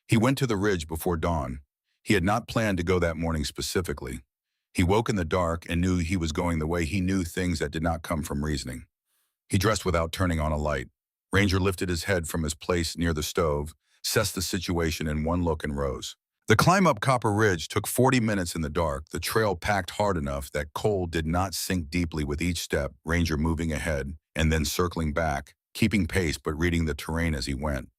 He went to the ridge before dawn. He had not planned to go that morning specifically. He woke in the dark and knew he was going the way he knew things that did not come from reasoning. He dressed without turning on a light. Ranger lifted his head from his place near the stove, assessed the situation in one look, and rose. The climb up Copper Ridge took 40 minutes in the dark, the trail packed hard enough that Cole did not sink deeply with each step, Ranger moving ahead and then circling back, keeping pace but reading the terrain as he went.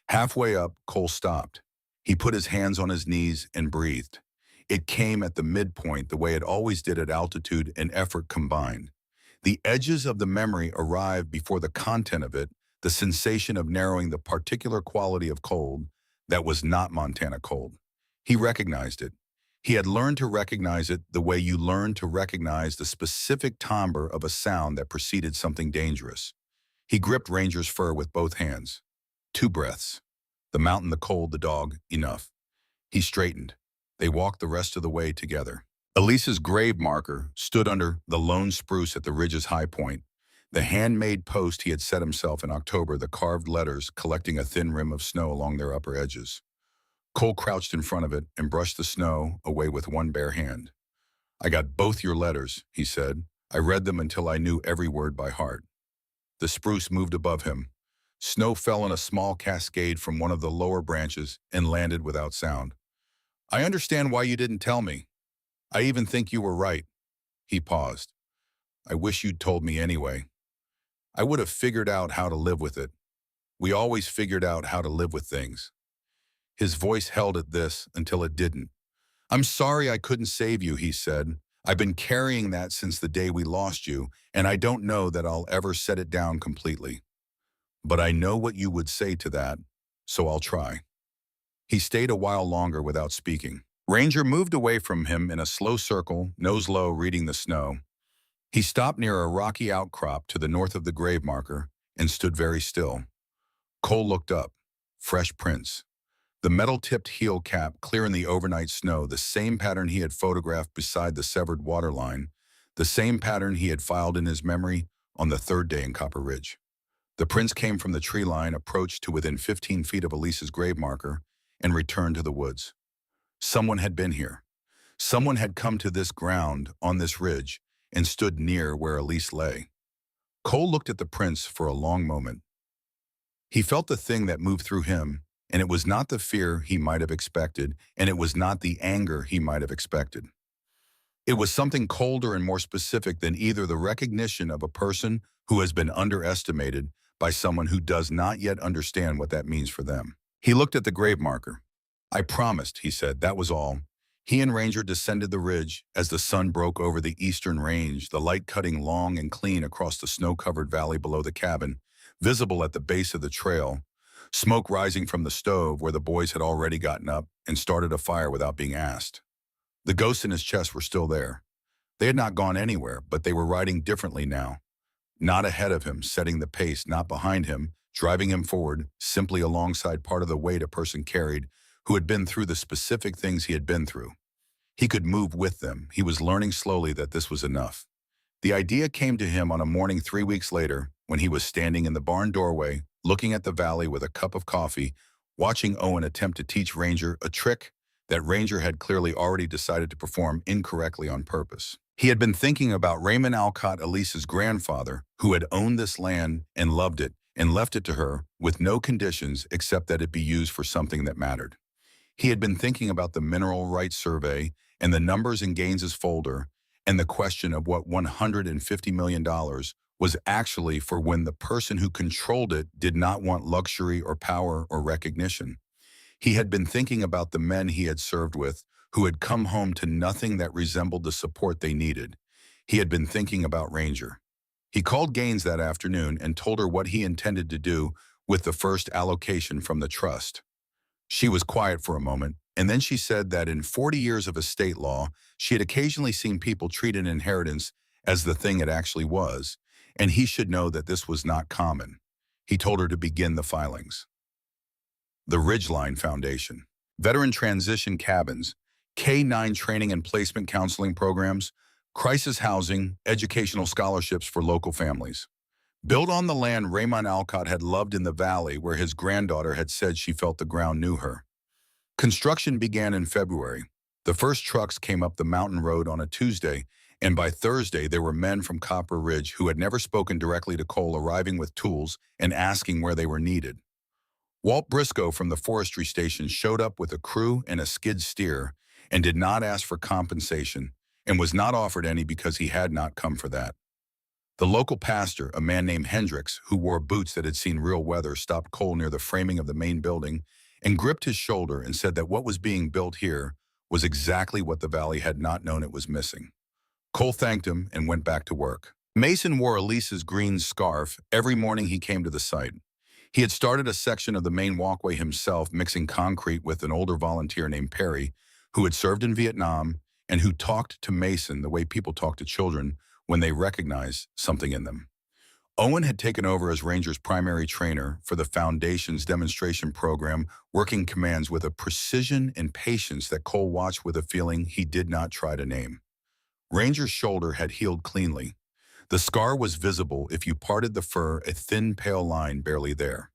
Halfway up, Cole stopped. He put his hands on his knees and breathed. It came at the midpoint the way it always did at altitude and effort combined. The edges of the memory arrived before the content of it, the sensation of narrowing the particular quality of cold that was not Montana cold. He recognized it. He had learned to recognize it the way you learn to recognize the specific timbre of a sound that preceded something dangerous. He gripped Ranger's fur with both hands. 2 breaths. The mountain, the cold, the dog, enough. He straightened. They walked the rest of the way together. Elise's grave marker stood under the lone spruce at the ridge's high point. The handmade post he had set himself in October, the carved letters collecting a thin rim of snow along their upper edges. Cole crouched in front of it and brushed the snow away with one bare hand. "I got both your letters," he said. "I read them until I knew every word by heart." The spruce moved above him. Snow fell in a small cascade from one of the lower branches and landed without sound. "I understand why you didn't tell me. I even think you were right." He paused. "I wish you'd told me anyway. I would have figured out how to live with it. We always figured out how to live with things." His voice held at this until it didn't. "I'm sorry I couldn't save you," he said. "I've been carrying that since the day we lost you, and I don't know that I'll ever set it down completely. But I know what you would say to that, so I'll try." He stayed a while longer without speaking. Ranger moved away from him in a slow circle, nose low, reading the snow. He stopped near a rocky outcrop to the north of the grave marker and stood very still. Cole looked up. Fresh prints. The metal-tipped heel cap clear in the overnight snow, the same pattern he had photographed beside the severed waterline, the same pattern he had filed in his memory on the third day in Copper Ridge. The prince came from the tree line, approached to within 15 feet of Elise's grave marker, and returned to the woods. Someone had been here. Someone had come to this ground, on this ridge, and stood near where Elise lay. Cole looked at the prince for a long moment. He felt the thing that moved through him, and it was not the fear he might have expected, and it was not the anger he might have expected. It was something colder and more specific than either, the recognition of a person who has been underestimated by someone who does not yet understand what that means for them. He looked at the grave marker. "I promised," he said, "that was all." He and Ranger descended the ridge as the sun broke over the eastern range, the light cutting long and clean across the snow-covered valley below the cabin, visible at the base of the trail, smoke rising from the stove where the boys had already gotten up and started a fire without being asked. The ghosts in his chest were still there. They had not gone anywhere, but they were riding differently now. Not ahead of him, setting the pace, not behind him, driving him forward, simply alongside part of the weight a person carried who had been through the specific things he had been through. He could move with them. He was learning slowly that this was enough. The idea came to him on a morning 3 weeks later when he was standing in the barn doorway, looking at the valley with a cup of coffee, watching Owen attempt to teach Ranger a trick that Ranger had clearly already decided to perform incorrectly on purpose. He had been thinking about Raymond Alcott, Elise's grandfather, who had owned this land and loved it and left it to her with no conditions except that it be used for something that mattered. He had been thinking about the mineral rights survey and the numbers in Gaines's folder and the question of what $150 million was actually for when the person who controlled it did not want luxury or power or recognition. He had been thinking about the men he had served with who had come home to nothing that resembled the support they needed. He had been thinking about Ranger. He called Gaines that afternoon and told her what he intended to do with the first allocation from the trust. She was quiet for a moment, and then she said that in 40 years of estate law, she had occasionally seen people treat an inheritance as the thing it actually was, and he should know that this was not common. He told her to begin the filings. The Ridgeline Foundation. Veteran transition cabins, K-9 training and placement counseling programs, crisis housing, educational scholarships for local families. Built on the land Raymond Alcott had loved in the valley where his granddaughter had said she felt the ground knew her. Construction began in February. The first trucks came up the mountain road on a Tuesday, and by Thursday there were men from Copper Ridge who had never spoken directly to Cole arriving with tools and asking where they were needed. Walt Briscoe from the forestry station showed up with a crew and a skid steer and did not ask for compensation and was not offered any because he had not come for that. The local pastor, a man named Hendricks, who wore boots that had seen real weather, stopped Cole near the framing of the main building and gripped his shoulder and said that what was being built here was exactly what the valley had not known it was missing. Cole thanked him and went back to work. Mason wore Elise's green scarf every morning he came to the site. He had started a section of the main walkway himself, mixing concrete with an older volunteer named Perry, who had served in Vietnam and who talked to Mason the way people talk to children when they recognize something in them. Owen had taken over as Ranger's primary trainer for the Foundation's demonstration program, working commands with a precision and patience that Cole watched with a feeling he did not try to name. Ranger's shoulder had healed cleanly. The scar was visible if you parted the fur, a thin, pale line barely there.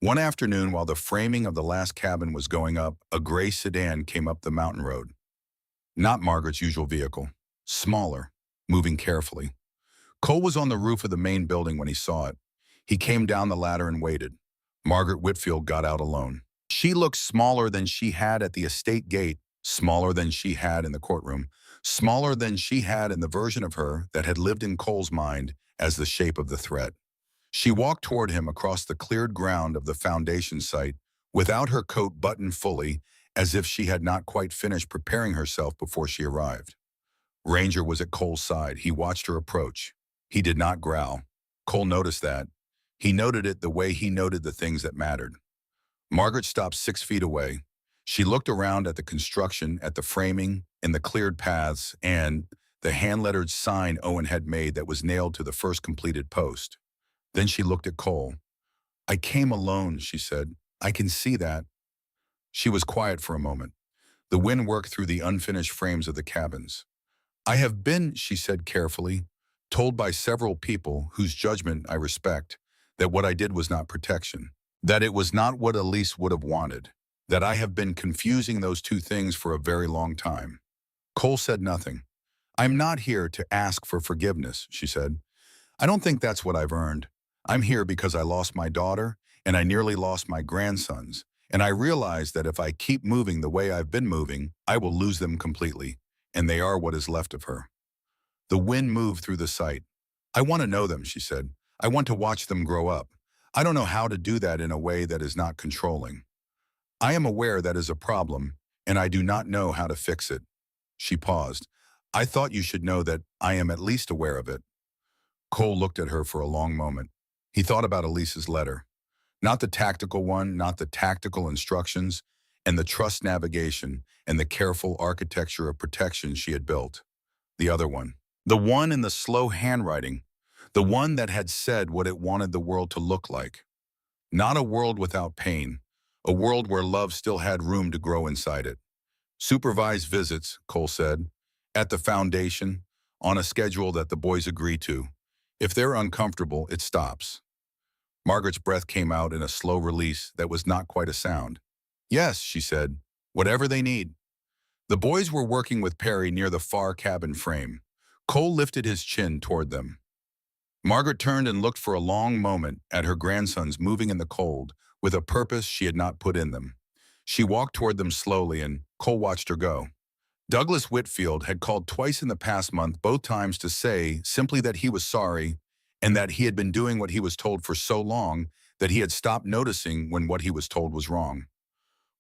One afternoon, while the framing of the last cabin was going up, a gray sedan came up the mountain road. Not Margaret's usual vehicle. Smaller, moving carefully. Cole was on the roof of the main building when he saw it. He came down the ladder and waited. Margaret Whitfield got out alone. She looked smaller than she had at the estate gate, smaller than she had in the courtroom, smaller than she had in the version of her that had lived in Cole's mind as the shape of the threat. She walked toward him across the cleared ground of the foundation site without her coat buttoned fully, as if she had not quite finished preparing herself before she arrived. Ranger was at Cole's side. He watched her approach. He did not growl. Cole noticed that. He noted it the way he noted the things that mattered. Margaret stopped 6 feet away. She looked around at the construction, at the framing, and the cleared paths, and the hand-lettered sign Owen had made that was nailed to the first completed post. Then she looked at Cole. "I came alone," she said. "I can see that." She was quiet for a moment. The wind worked through the unfinished frames of the cabins. I have been, she said carefully, told by several people whose judgment I respect that what I did was not protection, that it was not what Elise would have wanted, that I have been confusing those two things for a very long time. Cole said nothing. I'm not here to ask for forgiveness, she said. I don't think that's what I've earned. I'm here because I lost my daughter and I nearly lost my grandsons, and I realize that if I keep moving the way I've been moving, I will lose them completely, and they are what is left of her. The wind moved through the site. I want to know them, she said. I want to watch them grow up. I don't know how to do that in a way that is not controlling. I am aware that is a problem, and I do not know how to fix it. She paused. I thought you should know that I am at least aware of it. Cole looked at her for a long moment. He thought about Elise's letter. Not the tactical one, not the tactical instructions, and the trust navigation and the careful architecture of protection she had built. The other one. The one in the slow handwriting. The one that had said what it wanted the world to look like. Not a world without pain. A world where love still had room to grow inside it. Supervised visits, Cole said, at the foundation, on a schedule that the boys agree to. If they're uncomfortable, it stops. Margaret's breath came out in a slow release that was not quite a sound. Yes, she said, whatever they need. The boys were working with Perry near the far cabin frame. Cole lifted his chin toward them. Margaret turned and looked for a long moment at her grandsons moving in the cold with a purpose she had not put in them. She walked toward them slowly and Cole watched her go. Douglas Whitfield had called twice in the past month, both times to say simply that he was sorry and that he had been doing what he was told for so long that he had stopped noticing when what he was told was wrong.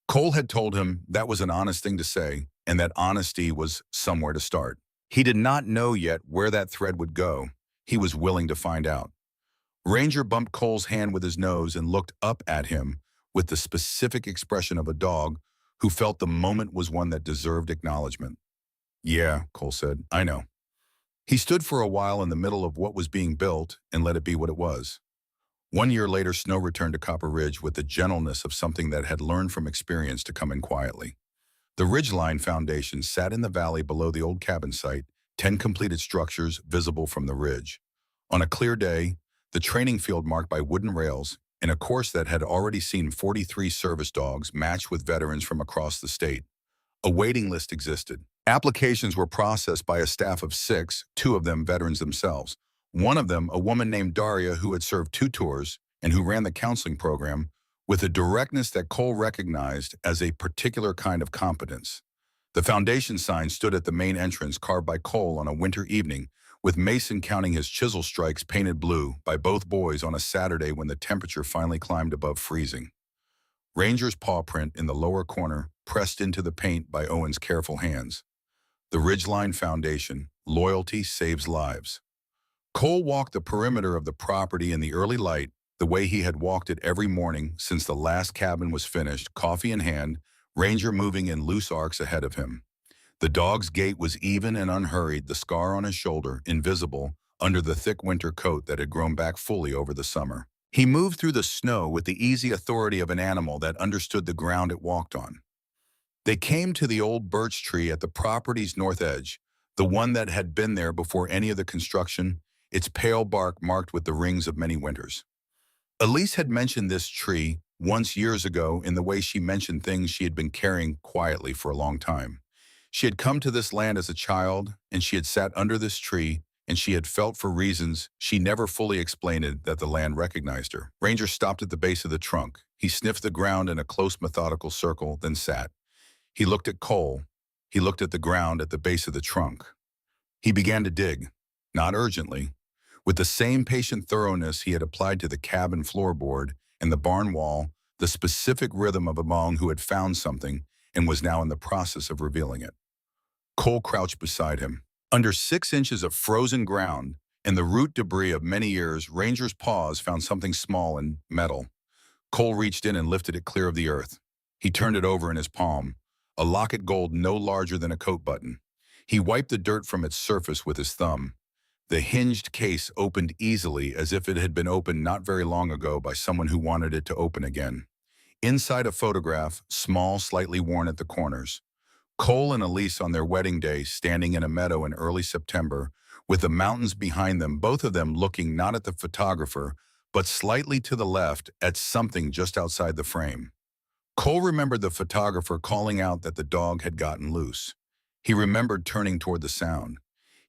Cole had told him that was an honest thing to say and that honesty was somewhere to start. He did not know yet where that thread would go. He was willing to find out. Ranger bumped Cole's hand with his nose and looked up at him with the specific expression of a dog who felt the moment was one that deserved acknowledgement. Yeah, Cole said, I know. He stood for a while in the middle of what was being built and let it be what it was. 1 year later, snow returned to Copper Ridge with the gentleness of something that had learned from experience to come in quietly. The ridgeline foundation sat in the valley below the old cabin site, 10 completed structures visible from the ridge. On a clear day, the training field marked by wooden rails, and a course that had already seen 43 service dogs matched with veterans from across the state. A waiting list existed. Applications were processed by a staff of 6, 2 of them veterans themselves. One of them, a woman named Daria who had served 2 tours and who ran the counseling program, with a directness that Cole recognized as a particular kind of competence. The foundation sign stood at the main entrance carved by Cole on a winter evening, with Mason counting his chisel strikes painted blue by both boys on a Saturday when the temperature finally climbed above freezing. Ranger's paw print in the lower corner pressed into the paint by Owen's careful hands. The Ridgeline Foundation, loyalty saves lives. Cole walked the perimeter of the property in the early light, the way he had walked it every morning since the last cabin was finished, coffee in hand, Ranger moving in loose arcs ahead of him. The dog's gait was even and unhurried, the scar on his shoulder invisible under the thick winter coat that had grown back fully over the summer. He moved through the snow with the easy authority of an animal that understood the ground it walked on. They came to the old birch tree at the property's north edge, the one that had been there before any of the construction, its pale bark marked with the rings of many winters. Elise had mentioned this tree once years ago in the way she mentioned things she had been carrying quietly for a long time. She had come to this land as a child, and she had sat under this tree, and she had felt for reasons she never fully explained it that the land recognized her. Ranger stopped at the base of the trunk. He sniffed the ground in a close methodical circle, then sat. He looked at Cole. He looked at the ground at the base of the trunk. He began to dig, not urgently, with the same patient thoroughness he had applied to the cabin floorboard and the barn wall, the specific rhythm of a monk who had found something and was now in the process of revealing it. Cole crouched beside him. Under 6 inches of frozen ground and the root debris of many years, Ranger's paws found something small and metal. Cole reached in and lifted it clear of the earth. He turned it over in his palm, a locket gold no larger than a coat button. He wiped the dirt from its surface with his thumb. The hinged case opened easily as if it had been opened not very long ago by someone who wanted it to open again. Inside a photograph, small, slightly worn at the corners. Cole and Elise on their wedding day standing in a meadow in early September, with the mountains behind them, both of them looking not at the photographer, but slightly to the left at something just outside the frame. Cole remembered the photographer calling out that the dog had gotten loose. He remembered turning toward the sound.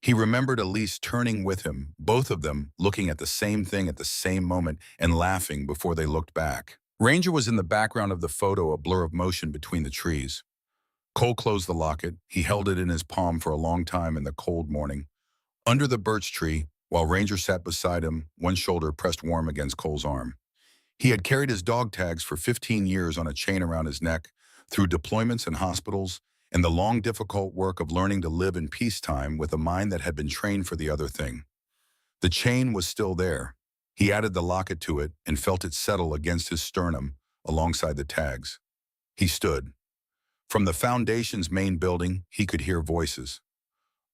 He remembered Elise turning with him, both of them looking at the same thing at the same moment and laughing before they looked back. Ranger was in the background of the photo, a blur of motion between the trees. Cole closed the locket. He held it in his palm for a long time in the cold morning. Under the birch tree, while Ranger sat beside him, one shoulder pressed warm against Cole's arm. He had carried his dog tags for 15 years on a chain around his neck, through deployments and hospitals, and the long, difficult work of learning to live in peacetime with a mind that had been trained for the other thing. The chain was still there. He added the locket to it and felt it settle against his sternum alongside the tags. He stood. From the Foundation's main building, he could hear voices.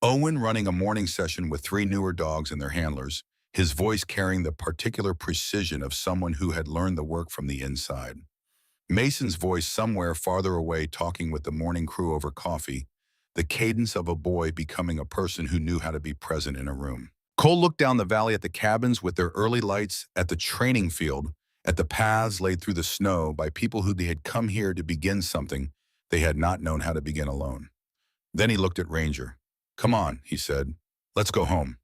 Owen running a morning session with 3 newer dogs and their handlers, his voice carrying the particular precision of someone who had learned the work from the inside. Mason's voice somewhere farther away talking with the morning crew over coffee, the cadence of a boy becoming a person who knew how to be present in a room. Cole looked down the valley at the cabins with their early lights, at the training field, at the paths laid through the snow by people who had come here to begin something they had not known how to begin alone. Then he looked at Ranger. "Come on," he said. "Let's go home."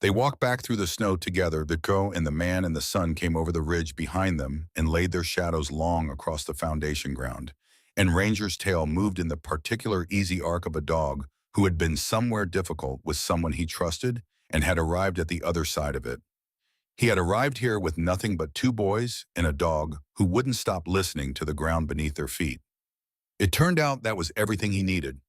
They walked back through the snow together. The girl and the man and the sun came over the ridge behind them and laid their shadows long across the Foundation ground. And Ranger's tail moved in the particular easy arc of a dog who had been somewhere difficult with someone he trusted and had arrived at the other side of it. He had arrived here with nothing but 2 boys and a dog who wouldn't stop listening to the ground beneath their feet. It turned out that was everything he needed.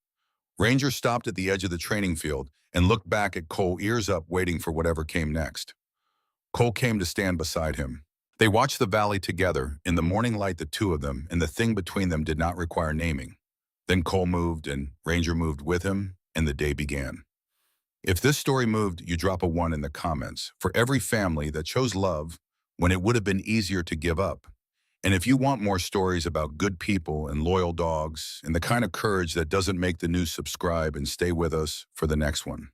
Ranger stopped at the edge of the training field and looked back at Cole, ears up, waiting for whatever came next. Cole came to stand beside him. They watched the valley together, in the morning light, the 2 of them, and the thing between them did not require naming. Then Cole moved, and Ranger moved with him, and the day began. If this story moved, you drop a 1 in the comments for every family that chose love when it would have been easier to give up. And if you want more stories about good people and loyal dogs and the kind of courage that doesn't make the news, subscribe and stay with us for the next one.